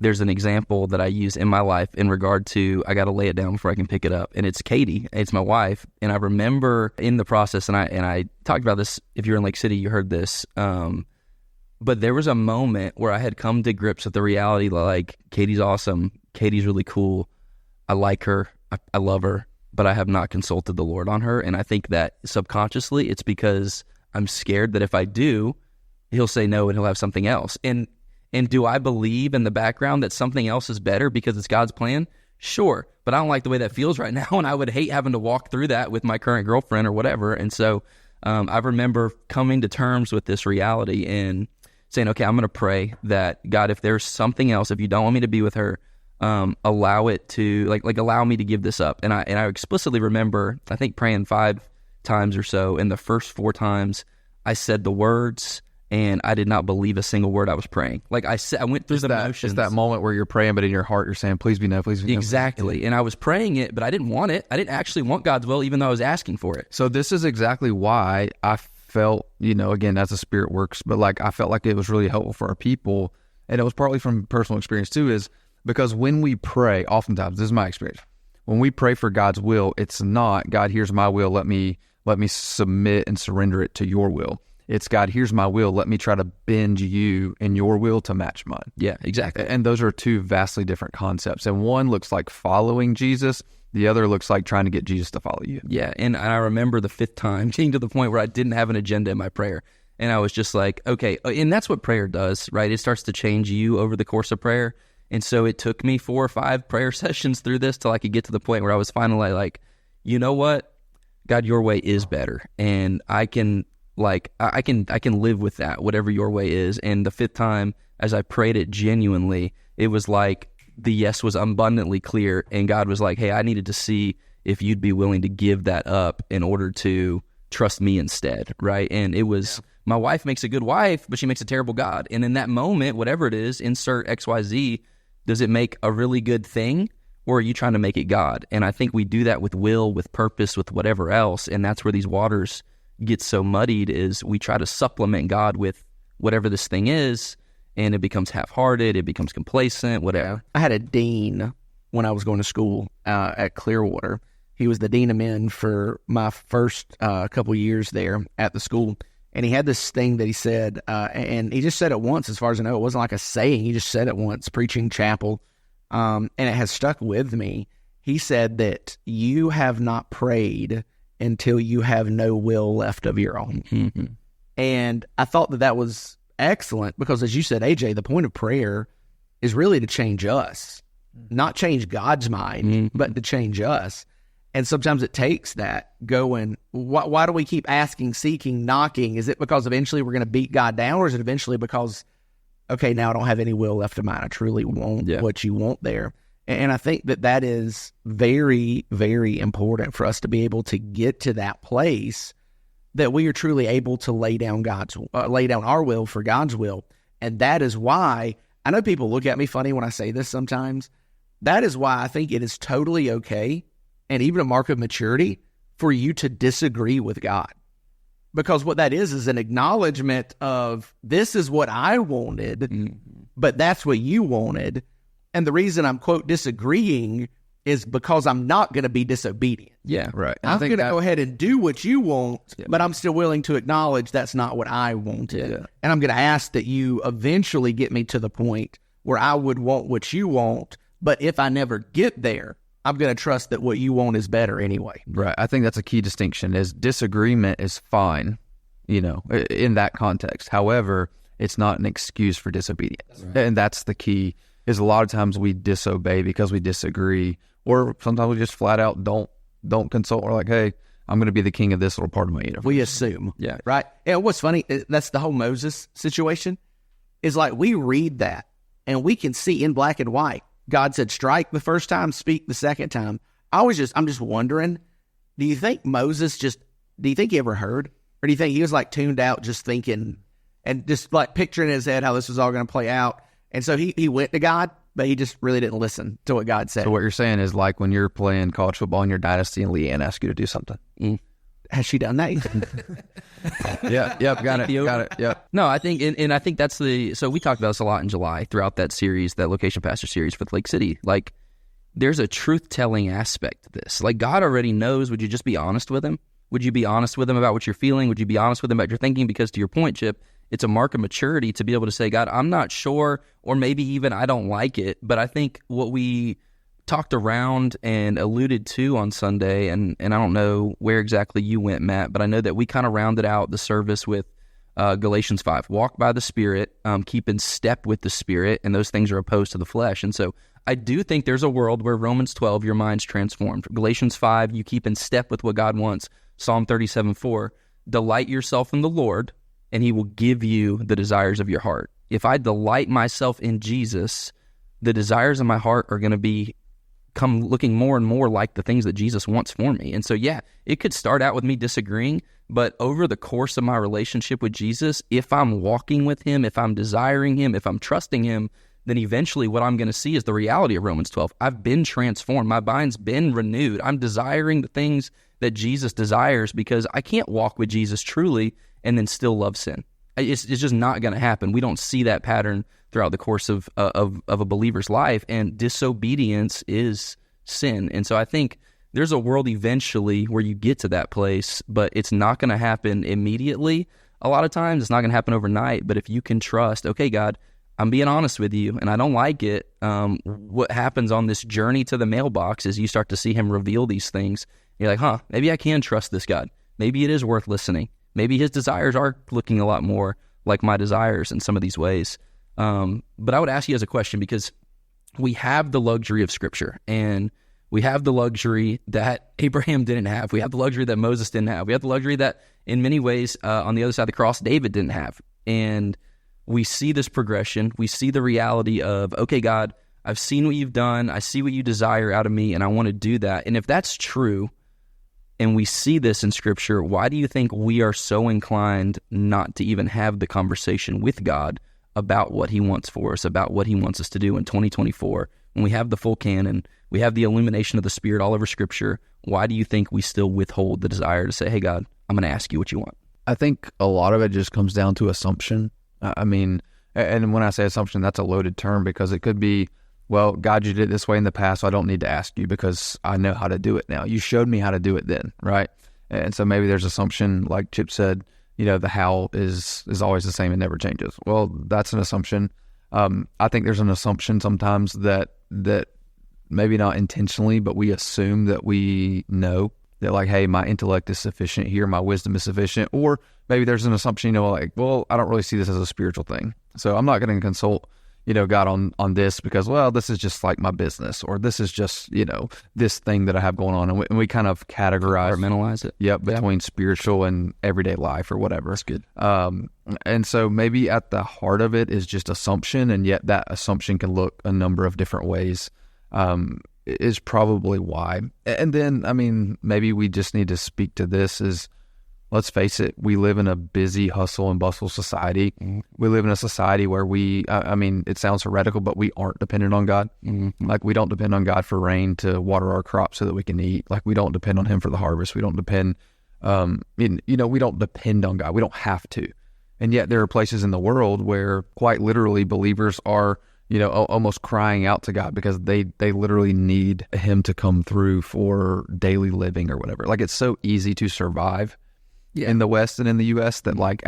there's an example that I use in my life in regard to I got to lay it down before I can pick it up. And it's Katie. It's my wife. And I remember in the process, and I talked about this, if you're in Lake City, you heard this. But there was a moment where I had come to grips with the reality, like, Katie's awesome. Katie's really cool. I like her. I love her. But I have not consulted the Lord on her. And I think that subconsciously it's because I'm scared that if I do, he'll say no and he'll have something else. And do I believe in the background that something else is better because it's God's plan? Sure, but I don't like the way that feels right now, and I would hate having to walk through that with my current girlfriend or whatever. And so I remember coming to terms with this reality and saying, okay, I'm going to pray that, God, if there's something else, if you don't want me to be with her, allow it to, like allow me to give this up. And I explicitly remember, I think, praying 5 times or so, and the first 4 times I said the words, and I did not believe a single word I was praying. Like I said, I went through the motions. It's that moment where you're praying, but in your heart you're saying, please be no, please be no. Exactly. And I was praying it, but I didn't want it. I didn't actually want God's will, even though I was asking for it. So this is exactly why I felt, again, as the Spirit works, but like I felt like it was really helpful for our people. And it was partly from personal experience too, is because when we pray, oftentimes, this is my experience, when we pray for God's will, it's not, God, here's my will, let me submit and surrender it to your will. It's God, here's my will. Let me try to bend you and your will to match mine. Yeah, exactly. And those are two vastly different concepts. And one looks like following Jesus. The other looks like trying to get Jesus to follow you. Yeah, and I remember the 5th time getting to the point where I didn't have an agenda in my prayer. And I was just like, okay, and that's what prayer does, right? It starts to change you over the course of prayer. And so it took me 4 or 5 prayer sessions through this till I could get to the point where I was finally like, you know what? God, your way is better. And I can live with that, whatever your way is. And the 5th time, as I prayed it genuinely, it was like the yes was abundantly clear. And God was like, hey, I needed to see if you'd be willing to give that up in order to trust me instead, right? And it was, my wife makes a good wife, but she makes a terrible God. And in that moment, whatever it is, insert XYZ, does it make a really good thing? Or are you trying to make it God? And I think we do that with will, with purpose, with whatever else. And that's where these waters get so muddied, is we try to supplement God with whatever this thing is, and it becomes half-hearted, it becomes complacent, whatever. I had a dean when I was going to school at Clearwater. He was the dean of men for my first couple years there at the school. And he had this thing that he said, and he just said it once, as far as I know. It wasn't like a saying. He just said it once, preaching chapel. And it has stuck with me. He said that you have not prayed until you have no will left of your own. Mm-hmm. And I thought that was excellent because, as you said, AJ, the point of prayer is really to change us, not change God's mind, but to change us. And sometimes it takes that going, why do we keep asking, seeking, knocking? Is it because eventually we're going to beat God down, or is it eventually because, okay, now I don't have any will left of mine. I truly want what you want there. And I think that is very, very important for us to be able to get to that place that we are truly able to lay down our will for God's will. And that is why, I know people look at me funny when I say this sometimes. That is why I think it is totally okay, and even a mark of maturity, for you to disagree with God. Because what that is an acknowledgement of, this is what I wanted, but that's what you wanted. And the reason I'm, quote, disagreeing is because I'm not going to be disobedient. Yeah, right. I'm going to go ahead and do what you want, but I'm still willing to acknowledge that's not what I wanted. Yeah. And I'm going to ask that you eventually get me to the point where I would want what you want, but if I never get there, I'm going to trust that what you want is better anyway. Right. I think that's a key distinction, is disagreement is fine, in that context. However, it's not an excuse for disobedience. Right. And that's the key, is a lot of times we disobey because we disagree, or sometimes we just flat out don't consult. We're like, hey, I'm going to be the king of this little part of my universe. We assume. Yeah. Right. And what's funny, that's the whole Moses situation, is like we read that and we can see in black and white, God said, strike the first time, speak the second time. I'm just wondering, do you think he ever heard? Or do you think he was like tuned out just thinking and just like picturing in his head how this was all going to play out? And so he went to God, but he just really didn't listen to what God said. So what you're saying is, like when you're playing college football in your dynasty and Leanne asks you to do something. Has she done that? Got it. Yep. No, I think, and I think that's so we talked about this a lot in July throughout that series, that Location Pastor series with Lake City. Like, there's a truth-telling aspect to this. Like, God already knows. Would you just be honest with him? Would you be honest with him about what you're feeling? Would you be honest with him about your thinking? Because to your point, Chip, it's a mark of maturity to be able to say, God, I'm not sure, or maybe even I don't like it. But I think what we talked around and alluded to on Sunday, and I don't know where exactly you went, Matt, but I know that we kind of rounded out the service with Galatians 5. Walk by the Spirit, keep in step with the Spirit, and those things are opposed to the flesh. And so I do think there's a world where Romans 12, your mind's transformed. Galatians 5, you keep in step with what God wants. Psalm 37:4, delight yourself in the Lord, and he will give you the desires of your heart. If I delight myself in Jesus, the desires of my heart are going to come looking more and more like the things that Jesus wants for me. And so, yeah, it could start out with me disagreeing, but over the course of my relationship with Jesus, if I'm walking with him, if I'm desiring him, if I'm trusting him, then eventually what I'm going to see is the reality of Romans 12. I've been transformed. My mind's been renewed. I'm desiring the things that Jesus desires, because I can't walk with Jesus truly and then still love sin. It's just not going to happen. We don't see that pattern throughout the course of a believer's life, and disobedience is sin. And so I think there's a world eventually where you get to that place, but it's not going to happen immediately. a lot of times it's not going to happen overnight, but if you can trust, okay, God, I'm being honest with you and I don't like it. What happens on this journey to the mailbox is you start to see him reveal these things. You're like, maybe I can trust this God. Maybe it is worth listening. Maybe his desires are looking a lot more like my desires in some of these ways. But I would ask you as a question, because we have the luxury of Scripture, and we have the luxury that Abraham didn't have. We have the luxury that Moses didn't have. We have the luxury that, in many ways, on the other side of the cross, David didn't have. And we see this progression. We see the reality of, okay, God, I've seen what you've done. I see what you desire out of me, and I want to do that. And if that's true, and we see this in Scripture, why do you think we are so inclined not to even have the conversation with God about what he wants for us, about what he wants us to do in 2024? When we have the full canon, we have the illumination of the Spirit all over Scripture, why do you think we still withhold the desire to say, hey, God, I'm going to ask you what you want? I think a lot of it just comes down to assumption. I mean, and when I say assumption, that's a loaded term, because it could be, well, God, you did it this way in the past, so I don't need to ask you because I know how to do it now. You showed me how to do it then, right? And so maybe there's assumption, like Chip said, the how is always the same and never changes. Well, that's an assumption. I think there's an assumption sometimes that maybe not intentionally, but we assume that we know that, like, hey, my intellect is sufficient here, my wisdom is sufficient. Or maybe there's an assumption, like, well, I don't really see this as a spiritual thing, so I'm not going to consult God on this because, well, this is just like my business, or this is just, this thing that I have going on. And we kind of compartmentalize it. Yep, between spiritual and everyday life or whatever. That's good. And so maybe at the heart of it is just assumption, and yet that assumption can look a number of different ways, is probably why. And then, I mean, maybe we just need to speak to this is, let's face it, we live in a busy hustle and bustle society. Mm-hmm. We live in a society where it sounds heretical, but we aren't dependent on God. Mm-hmm. Like, we don't depend on God for rain to water our crops so that we can eat. Like, we don't depend on him for the harvest. We don't depend, we don't depend on God. We don't have to. And yet there are places in the world where quite literally believers are, almost crying out to God because they literally need him to come through for daily living or whatever. Like, it's so easy to survive in the West and in the U.S. that, like,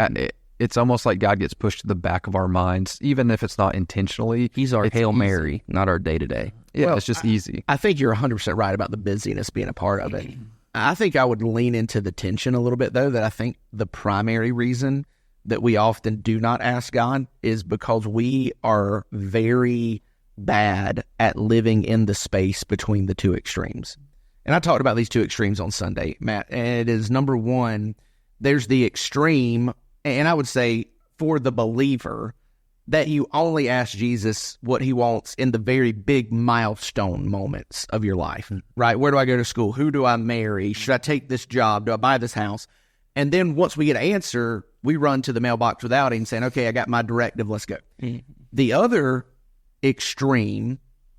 it's almost like God gets pushed to the back of our minds, even if it's not intentionally. He's our Hail Mary, not our day-to-day. Yeah, well, it's just easy. I think you're 100% right about the busyness being a part of it. I think I would lean into the tension a little bit, though, that I think the primary reason that we often do not ask God is because we are very bad at living in the space between the two extremes. And I talked about these two extremes on Sunday, Matt, and it is, number one, there's the extreme, and I would say for the believer, that you only ask Jesus what he wants in the very big milestone moments of your life, right? Where do I go to school? Who do I marry? Should I take this job? Do I buy this house? And then once we get an answer, we run to the mailbox without him saying, okay, I got my directive, let's go. Mm-hmm. The other extreme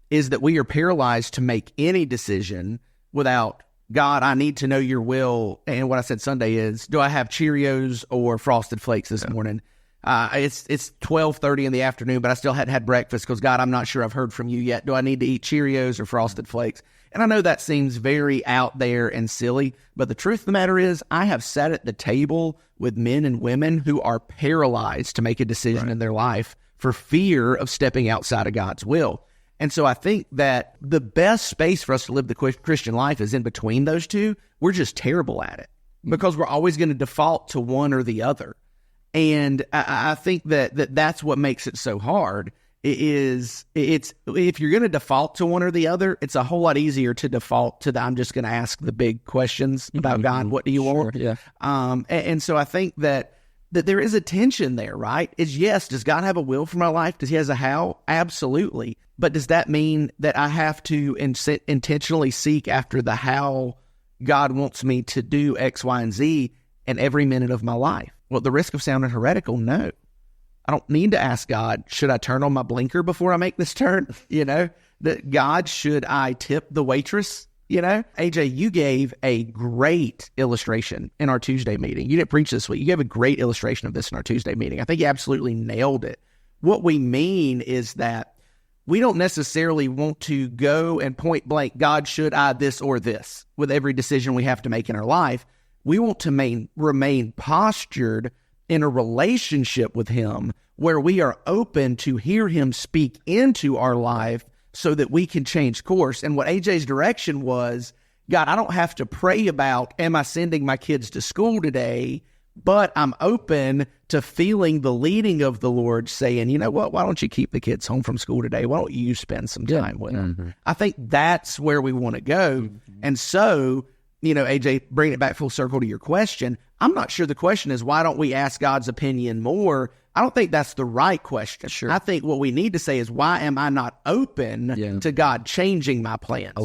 is that we are paralyzed to make any decision without, God, I need to know your will. And what I said Sunday is, do I have Cheerios or Frosted Flakes this morning? It's 12:30 in the afternoon, but I still hadn't had breakfast because, God, I'm not sure I've heard from you yet. Do I need to eat Cheerios or Frosted Flakes? And I know that seems very out there and silly, but the truth of the matter is I have sat at the table with men and women who are paralyzed to make a decision in their life for fear of stepping outside of God's will. And so I think that the best space for us to live the Christian life is in between those two. We're just terrible at it because we're always going to default to one or the other. And I think that's what makes it so hard. It's if you're going to default to one or the other, it's a whole lot easier to default to I'm just going to ask the big questions about God. What do you want? Yeah. And so I think that there is a tension there, right? Does God have a will for my life? Does he has a how? Absolutely. But does that mean that I have to intentionally seek after the how God wants me to do X, Y, and Z in every minute of my life? Well, at the risk of sounding heretical, no. I don't need to ask God, should I turn on my blinker before I make this turn? That God, should I tip the waitress? AJ, you gave a great illustration in our Tuesday meeting. You didn't preach this week. You gave a great illustration of this in our Tuesday meeting. I think you absolutely nailed it. What we mean is that we don't necessarily want to go and point blank, God, should I this or this with every decision we have to make in our life. We want to remain postured in a relationship with him where we are open to hear him speak into our life so that we can change course. And what AJ's direction was, God, I don't have to pray about, am I sending my kids to school today? But I'm open to feeling the leading of the Lord saying, you know what, why don't you keep the kids home from school today? Why don't you spend some time with them? I think that's where we want to go. And so, AJ, bringing it back full circle to your question, I'm not sure the question is, why don't we ask God's opinion more? I don't think that's the right question. Sure. I think what we need to say is, why am I not open to God changing my plans? I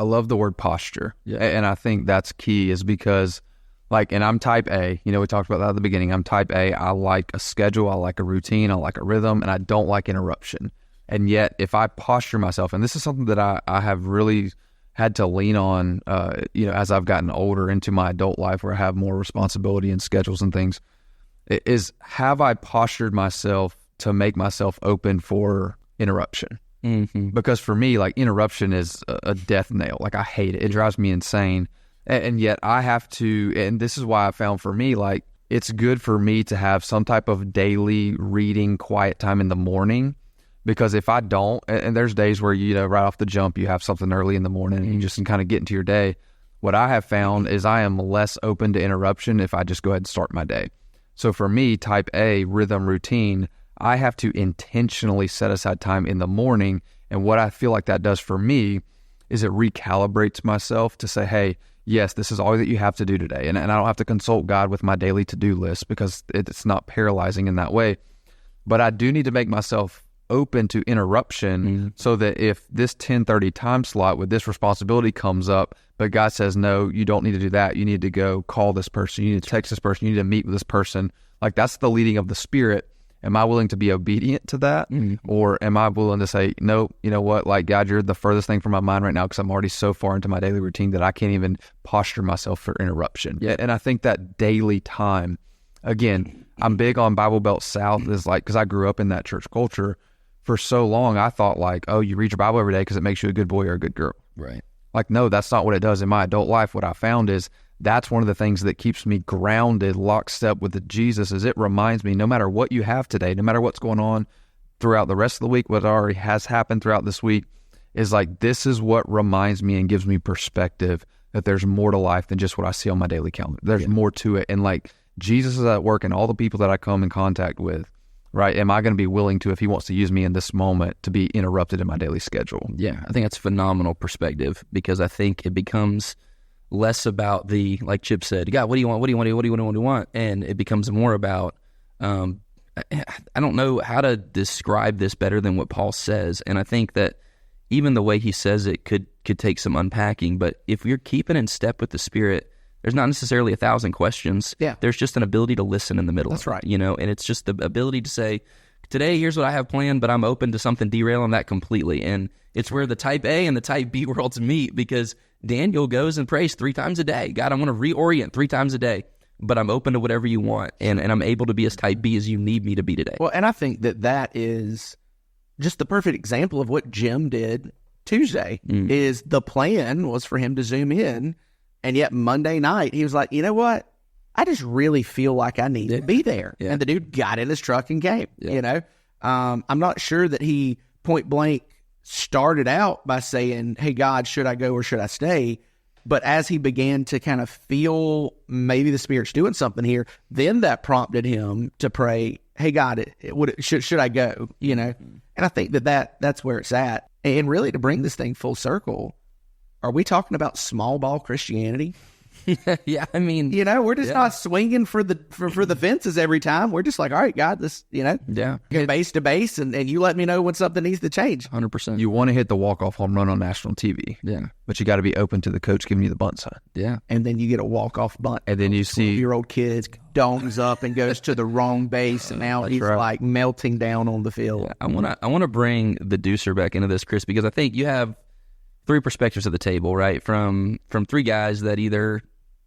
love the word posture. And I think that's key, is because, and I'm type A, we talked about that at the beginning. I'm type A. I like a schedule. I like a routine. I like a rhythm, and I don't like interruption. And yet, if I posture myself, and this is something that I have really had to lean on, as I've gotten older into my adult life where I have more responsibility and schedules and things, is have I postured myself to make myself open for interruption? Because for me, interruption is a death nail. I hate it. It drives me insane. And yet I have to, and this is why I found for me, it's good for me to have some type of daily reading quiet time in the morning. Because if I don't, and there's days where, right off the jump, you have something early in the morning and you just can kind of get into your day. What I have found is I am less open to interruption if I just go ahead and start my day. So for me, type A, rhythm, routine, I have to intentionally set aside time in the morning. And what I feel like that does for me is it recalibrates myself to say, hey, yes, this is all that you have to do today. And I don't have to consult God with my daily to-do list because it's not paralyzing in that way. But I do need to make myself open to interruption so that if this 10:30 time slot with this responsibility comes up, but God says, no, you don't need to do that. You need to go call this person. You need to text this person. You need to meet with this person. That's the leading of the Spirit. Am I willing to be obedient to that? Or am I willing to say, no, you know what? God, you're the furthest thing from my mind right now because I'm already so far into my daily routine that I can't even posture myself for interruption. And I think that daily time, again, I'm big on Bible Belt South is because I grew up in that church culture. For so long, I thought oh, you read your Bible every day because it makes you a good boy or a good girl. Right. No, that's not what it does. In my adult life, what I found is that's one of the things that keeps me grounded, lockstep with Jesus, is it reminds me no matter what you have today, no matter what's going on throughout the rest of the week, what already has happened throughout this week, is this is what reminds me and gives me perspective that there's more to life than just what I see on my daily calendar. There's more to it. And Jesus is at work in all the people that I come in contact with. Right? Am I going to be willing to, if he wants to use me in this moment, to be interrupted in my daily schedule? Yeah, I think that's phenomenal perspective, because I think it becomes less about like Chip said, God, what do you want? What do you want? What do you want? And it becomes more about, I don't know how to describe this better than what Paul says. And I think that even the way he says it could take some unpacking. But if you're keeping in step with the Spirit, there's not necessarily 1,000 questions. Yeah. There's just an ability to listen in the middle. That's right. And it's just the ability to say, today, here's what I have planned, but I'm open to something derailing that completely. And it's where the type A and the type B worlds meet, because Daniel goes and prays 3 times a day. God, I want to reorient 3 times a day, but I'm open to whatever you want. And I'm able to be as type B as you need me to be today. Well, and I think that is just the perfect example of what Jim did Tuesday. Is the plan was for him to Zoom in. And yet Monday night, he was like, you know what? I just really feel like I need to be there. And the dude got in his truck and came, I'm not sure that he point blank started out by saying, hey, God, should I go or should I stay? But as he began to kind of feel maybe the Spirit's doing something here, then that prompted him to pray, hey, God, should I go? And I think that's where it's at. And really, to bring this thing full circle, are we talking about small ball Christianity? Yeah, I mean, we're just not swinging for the fences every time. We're just like, all right, God, this, base to base, and you let me know when something needs to change. 100%. You want to hit the walk-off home run on national TV. Yeah. But you got to be open to the coach giving you the bunt sign. Yeah. And then you get a walk-off bunt. And then you see 12-year-old kid dongs up and goes to the wrong base, and now he's like melting down on the field. Yeah, I want to bring the deucer back into this, Chris, because I think you have 3 perspectives at the table, right? From 3 guys that either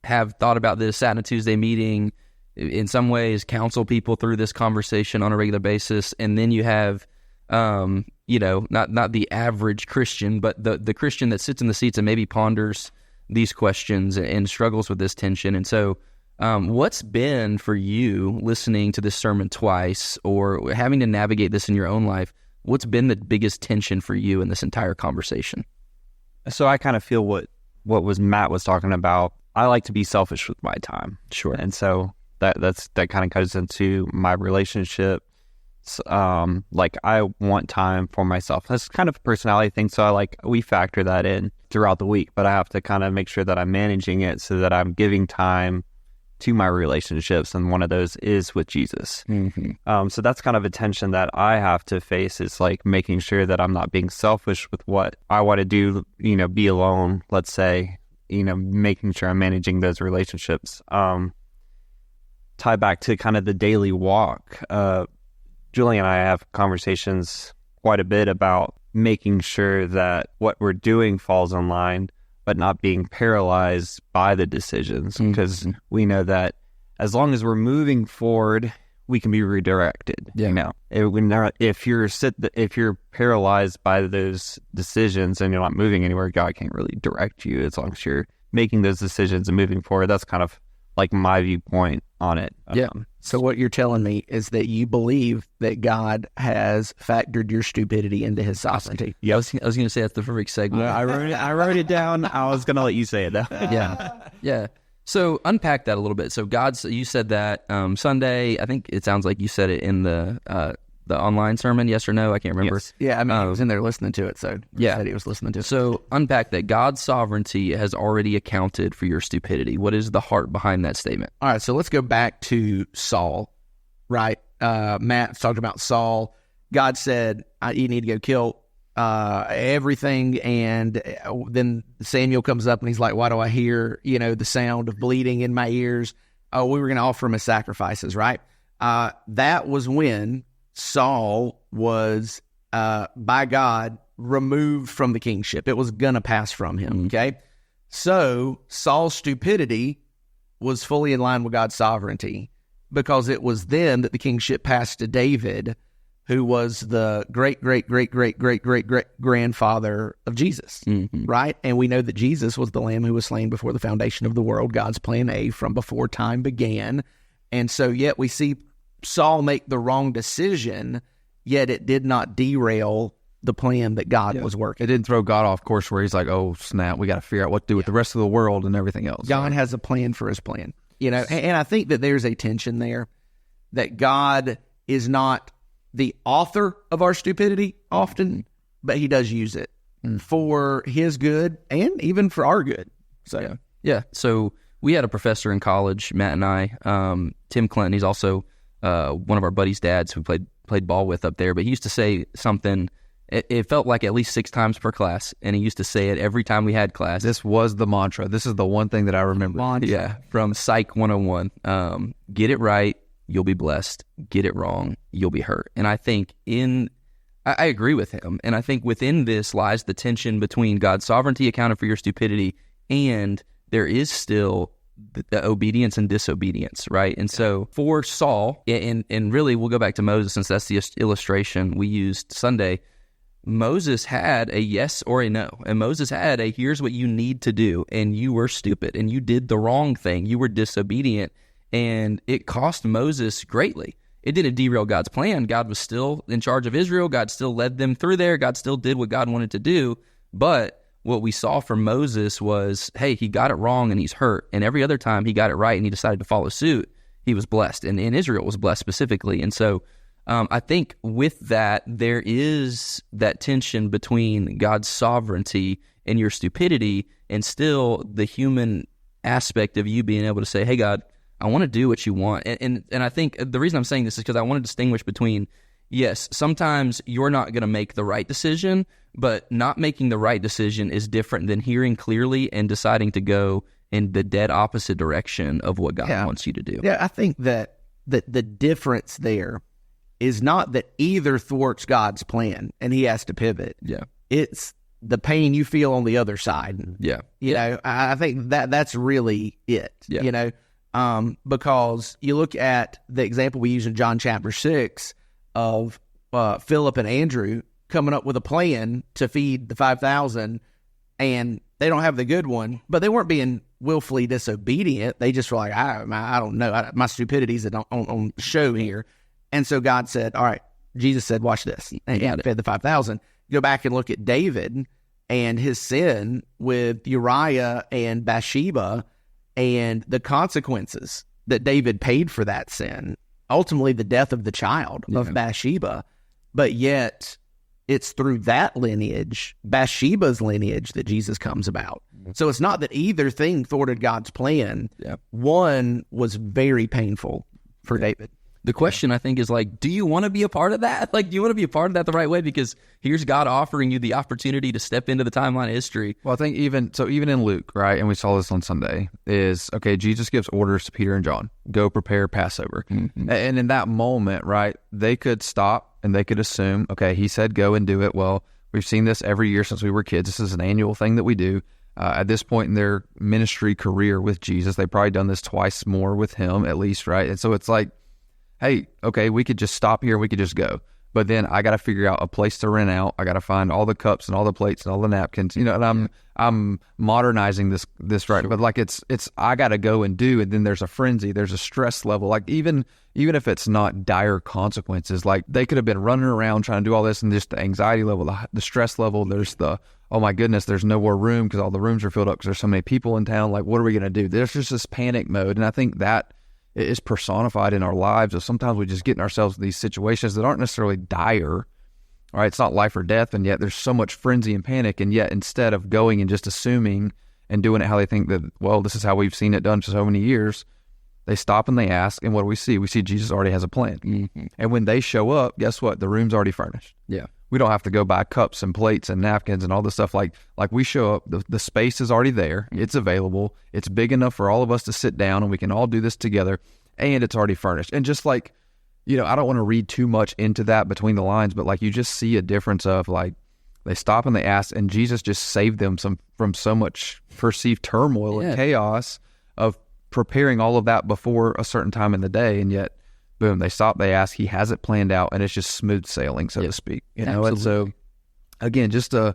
have thought about this, sat in a Tuesday meeting, in some ways counsel people through this conversation on a regular basis, and then you have, not the average Christian, but the Christian that sits in the seats and maybe ponders these questions and struggles with this tension. And so What's been for you listening to this sermon twice or having to navigate this in your own life? What's been the biggest tension for you in this entire conversation? So I kind of feel what Matt was talking about. I like to be selfish with my time. Sure. And so that kind of goes into my relationship. Like I want time for myself. That's kind of a personality thing. So we factor that in throughout the week, but I have to kind of make sure that I'm managing it so that I'm giving time to my relationships. And one of those is with Jesus. Mm-hmm. So that's kind of a tension that I have to face, is like making sure that I'm not being selfish with what I want to do, be alone, let's say, making sure I'm managing those relationships. Tie back to kind of the daily walk. Julie and I have conversations quite a bit about making sure that what we're doing falls in line, but not being paralyzed by the decisions, because we know that as long as we're moving forward, we can be redirected. Yeah. If you're paralyzed by those decisions and you're not moving anywhere, God can't really direct you as long as you're making those decisions and moving forward. That's kind of like my viewpoint on it. Yeah. So what you're telling me is that you believe that God has factored your stupidity into his sovereignty. Yeah, I was going to say that's the perfect segue. I wrote it down. I was going to let you say it though. Yeah. So unpack that a little bit. So you said that Sunday. I think it sounds like you said it in the online sermon. Yes or no? I can't remember. Yes. Yeah, I mean, he was in there listening to it, so he said he was listening to it. So unpack that. God's sovereignty has already accounted for your stupidity. What is the heart behind that statement? All right, so let's go back to Saul, right? Matt talked about Saul. God said, you need to go kill everything, and then Samuel comes up and he's like, why do I hear, the sound of bleeding in my ears? Oh, we were going to offer him as sacrifices, right? That was when Saul was, by God, removed from the kingship. It was going to pass from him, okay? So Saul's stupidity was fully in line with God's sovereignty, because it was then that the kingship passed to David, who was the great-great-great-great-great-great-grandfather of Jesus, right? And we know that Jesus was the lamb who was slain before the foundation of the world, God's plan A from before time began. And so yet we see Saul make the wrong decision, yet it did not derail the plan that God was working. It didn't throw God off course where he's like, oh, snap, we got to figure out what to do with the rest of the world and everything else. God has a plan for his plan, and I think that there's a tension there, that God is not the author of our stupidity often, but he does use it for his good and even for our good. So, yeah. So we had a professor in college, Matt and I, Tim Clinton. He's also one of our buddies' dads who played ball with up there. But he used to say something. It felt like at least 6 times per class, and he used to say it every time we had class. This was the mantra. This is the one thing that I remember. Yeah, from Psych 101. Get it right, you'll be blessed. Get it wrong, you'll be hurt. And I think I agree with him. And I think within this lies the tension between God's sovereignty accounted for your stupidity, and there is still the obedience and disobedience, right? And so for Saul, and really we'll go back to Moses, since that's the illustration we used Sunday. Moses had a yes or a no, and Moses had a here's what you need to do, and you were stupid, and you did the wrong thing. You were disobedient, and it cost Moses greatly. It didn't derail God's plan. God was still in charge of Israel. God still led them through there. God still did what God wanted to do. But what we saw from Moses was, hey, he got it wrong and he's hurt. And every other time he got it right and he decided to follow suit, he was blessed. And Israel was blessed specifically. And so I think with that, there is that tension between God's sovereignty and your stupidity, and still the human aspect of you being able to say, hey, God, I want to do what you want. And I think the reason I'm saying this is because I want to distinguish between, yes, sometimes you're not going to make the right decision, but not making the right decision is different than hearing clearly and deciding to go in the dead opposite direction of what God wants you to do. Yeah, I think that the difference there is not that either thwarts God's plan and he has to pivot. Yeah. It's the pain you feel on the other side. Yeah. You know, I think that's really it, because you look at the example we use in John chapter 6 of Philip and Andrew coming up with a plan to feed the 5,000, and they don't have the good one, but they weren't being willfully disobedient. They just were like, I don't know. My stupidity's on show here. And so God said, all right, Jesus said, watch this. And fed the 5,000. Go back and look at David and his sin with Uriah and Bathsheba and the consequences that David paid for that sin. Ultimately, the death of the child of Bathsheba. But yet, it's through that lineage, Bathsheba's lineage, that Jesus comes about. So it's not that either thing thwarted God's plan. Yeah. One was very painful for David. The question, I think, is like, do you want to be a part of that? Like, do you want to be a part of that the right way? Because here's God offering you the opportunity to step into the timeline of history. Well, I think even in Luke, right, and we saw this on Sunday, is, okay, Jesus gives orders to Peter and John, go prepare Passover. Mm-hmm. And in that moment, right, they could stop and they could assume, okay, he said go and do it. Well, we've seen this every year since we were kids. This is an annual thing that we do. At this point in their ministry career with Jesus, they've probably done this twice more with him, at least, right? And so it's like, hey, okay, we could just stop here and we could just go. But then I got to figure out a place to rent out. I got to find all the cups and all the plates and all the napkins, and I'm modernizing this right. Sure. But like it's I got to go and do, and then there's a frenzy, there's a stress level. Like even if it's not dire consequences, like they could have been running around trying to do all this, and just the anxiety level, the stress level, there's the, oh my goodness, there's no more room because all the rooms are filled up because there's so many people in town. Like, what are we going to do? There's just this panic mode. And I think that is personified in our lives. Of sometimes we just get in ourselves in these situations that aren't necessarily dire, right? It's not life or death, and yet there's so much frenzy and panic, and yet instead of going and just assuming and doing it how they think that, well, this is how we've seen it done for so many years, they stop and they ask, and what do we see? We see Jesus already has a plan. Mm-hmm. And when they show up, guess what? The room's already furnished. Yeah. We don't have to go buy cups and plates and napkins and all this stuff. Like we show up, the space is already there. It's available. It's big enough for all of us to sit down and we can all do this together, and it's already furnished. And just like, I don't want to read too much into that between the lines, but like you just see a difference of like, they stop and they ask, and Jesus just saved them from so much perceived turmoil and chaos of preparing all of that before a certain time in the day. And yet, boom, they stop, they ask, he has it planned out, and it's just smooth sailing, so to speak. Absolutely. And so, again, just a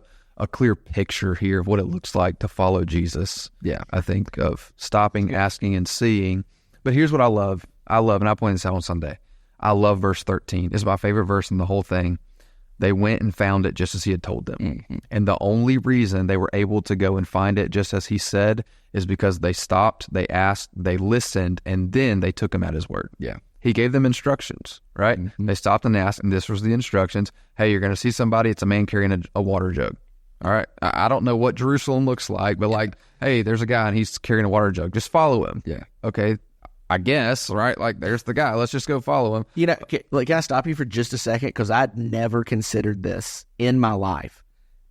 clear picture here of what it looks like to follow Jesus. Yeah. I think of stopping, asking, and seeing. But here's what I love, and I pointed this out on Sunday. I love verse 13. It's my favorite verse in the whole thing. They went and found it just as he had told them. Mm-hmm. And the only reason they were able to go and find it just as he said is because they stopped, they asked, they listened, and then they took him at his word. Yeah. He gave them instructions, right? Mm-hmm. They stopped and asked, and this was the instructions. Hey, you're going to see somebody. It's a man carrying a water jug. All right. I don't know what Jerusalem looks like, but like, hey, there's a guy and he's carrying a water jug. Just follow him. Yeah. Okay. I guess, right? Like, there's the guy. Let's just go follow him. Can I stop you for just a second? Because I'd never considered this in my life.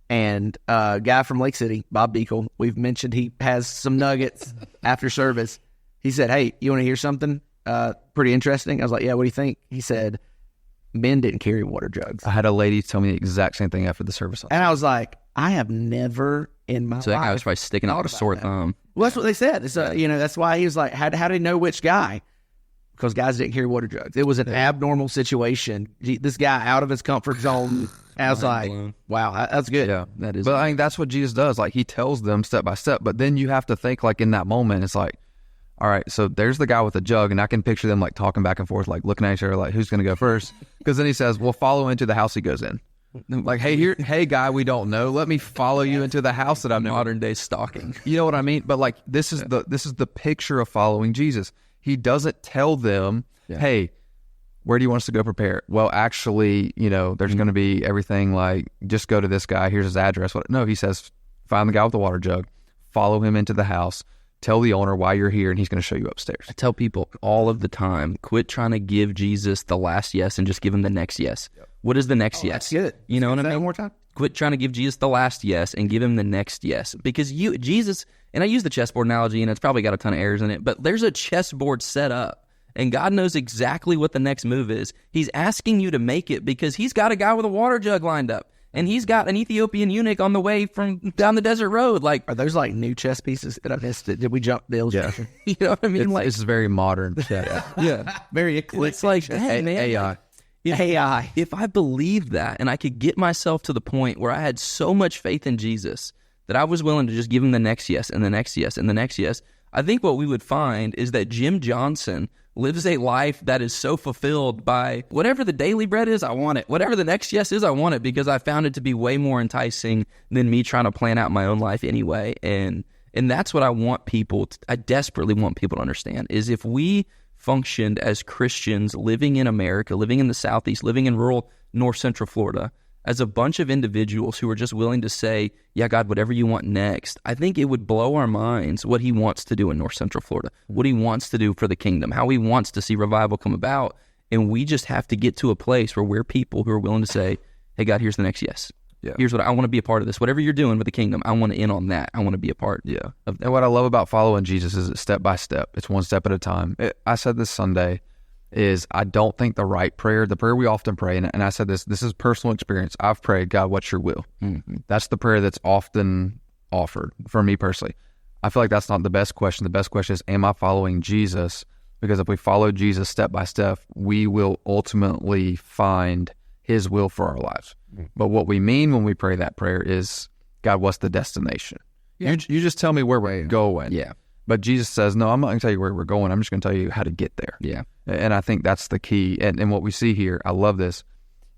And a guy from Lake City, Bob Beekle, we've mentioned he has some nuggets after service. He said, hey, you want to hear something pretty interesting? I was like, yeah, what do you think? He said, men didn't carry water jugs. I had a lady tell me the exact same thing after the service. And I was like, I have never in my life. So that guy was probably sticking out a sore thumb. Well, that's what they said. It's, that's why he was like, how did he know which guy? Because guys didn't carry water jugs. It was an abnormal situation. This guy out of his comfort zone. I was like, wow, that's good. Yeah, that is. But I think that's what Jesus does. Like, he tells them step by step. But then you have to think, like, in that moment, it's like, all right, so there's the guy with the jug, and I can picture them, like, talking back and forth, like, looking at each other, like, who's going to go first? Because then he says, well, follow into the house he goes in. Like, hey, guy, we don't know. Let me follow you into the house that I'm in. Modern day stalking. You know what I mean? But like, this is the picture of following Jesus. He doesn't tell them, hey, where do you want us to go prepare? Well, actually, there's going to be everything, like, just go to this guy. Here's his address. No, he says, find the guy with the water jug, follow him into the house, tell the owner why you're here, and he's going to show you upstairs. I tell people all of the time, quit trying to give Jesus the last yes and just give him the next yes. Yep. What is the next yes? That's good. You know what I mean? One more time. Quit trying to give Jesus the last yes and give him the next yes. Because Jesus, and I use the chessboard analogy, and it's probably got a ton of errors in it, but there's a chessboard set up, and God knows exactly what the next move is. He's asking you to make it because he's got a guy with a water jug lined up, and he's got an Ethiopian eunuch on the way from down the desert road. Like, are those like new chess pieces that I missed? Did we jump the illustration? You know what I mean? This is very modern. Yeah. Very eclectic. It's like, hey, man, AI. If I believed that and I could get myself to the point where I had so much faith in Jesus that I was willing to just give him the next yes and the next yes and the next yes, I think what we would find is that Jim Johnson lives a life that is so fulfilled by whatever the daily bread is, I want it. Whatever the next yes is, I want it, because I found it to be way more enticing than me trying to plan out my own life anyway. And that's what I want people I desperately want people to understand, is if we functioned as Christians living in America, living in the Southeast, living in rural North Central Florida, as a bunch of individuals who are just willing to say, yeah, God, whatever you want next, I think it would blow our minds what he wants to do in North Central Florida, what he wants to do for the kingdom, how he wants to see revival come about. And we just have to get to a place where we're people who are willing to say, hey, God, here's the next yes. Yeah. Here's what I want to be a part of this. Whatever you're doing with the kingdom, I want to in on that. I want to be a part of that. And what I love about following Jesus is it's step by step. It's one step at a time. I said this Sunday, is I don't think the right prayer, the prayer we often pray, and I said this is personal experience. I've prayed, God, what's your will? Mm-hmm. That's the prayer that's often offered for me personally. I feel like that's not the best question. The best question is, am I following Jesus? Because if we follow Jesus step by step, we will ultimately find his will for our lives. Mm-hmm. But what we mean when we pray that prayer is, God, what's the destination? Yeah. You just tell me where we're going. Yeah. But Jesus says, no, I'm not going to tell you where we're going. I'm just going to tell you how to get there. Yeah. And I think that's the key. And what we see here, I love this,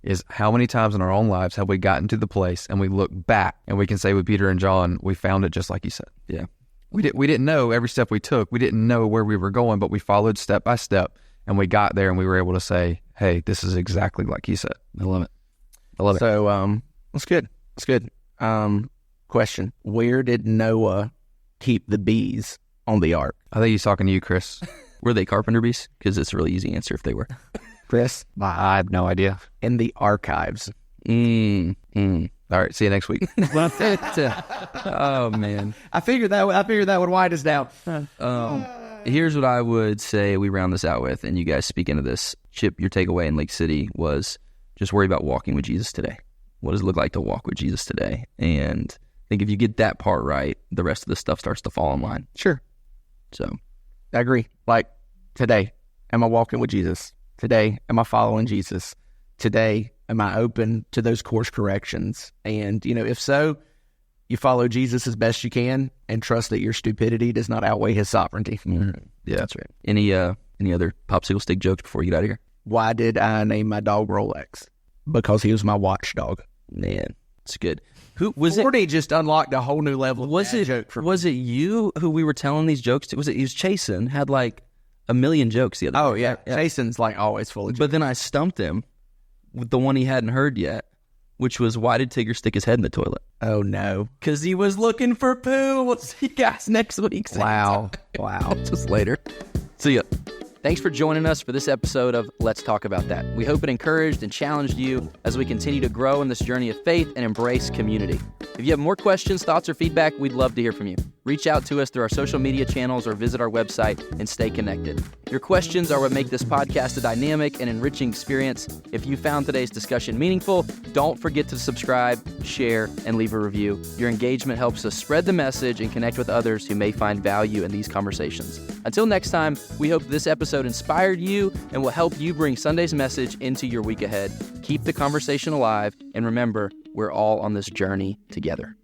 is how many times in our own lives have we gotten to the place and we look back and we can say with Peter and John, we found it just like you said. Yeah. We didn't know every step we took. We didn't know where we were going, but we followed step by step and we got there and we were able to say, hey, this is exactly like he said. I love it. I love it. So that's good. That's good. Question. Where did Noah keep the bees on the ark? I think he's talking to you, Chris. Were they carpenter bees? Because it's a really easy answer if they were. Chris? I have no idea. In the archives. All right, see you next week. Oh, man. I figured that would wind us down. Here's what I would say we round this out with, and you guys speak into this. Chip, your takeaway in Lake City was just worry about walking with Jesus today. What does it look like to walk with Jesus today? And I think if you get that part right, the rest of the stuff starts to fall in line. Sure. So I agree. Like, today, am I walking with Jesus? Today, am I following Jesus? Today, am I open to those course corrections? And, if so, you follow Jesus as best you can and trust that your stupidity does not outweigh his sovereignty. Mm-hmm. Yeah, that's right. Any other popsicle stick jokes before you get out of here? Why did I name my dog Rolex? Because he was my watchdog. Man, it's good. Who was 40 just unlocked a whole new level of joke for me. Was it you who we were telling these jokes to? He was Chasen, had like a million jokes the other day. Oh, yeah. Chasen's like always full of jokes. But then I stumped him with the one he hadn't heard yet, which was, why did Tigger stick his head in the toilet? Oh, no. Because he was looking for poo. We'll see you guys next week. Wow. Just later. See ya. Thanks for joining us for this episode of Let's Talk About That. We hope it encouraged and challenged you as we continue to grow in this journey of faith and embrace community. If you have more questions, thoughts, or feedback, we'd love to hear from you. Reach out to us through our social media channels or visit our website and stay connected. Your questions are what make this podcast a dynamic and enriching experience. If you found today's discussion meaningful, don't forget to subscribe, share, and leave a review. Your engagement helps us spread the message and connect with others who may find value in these conversations. Until next time, we hope this episode inspired you and will help you bring Sunday's message into your week ahead. Keep the conversation alive, and remember, we're all on this journey together.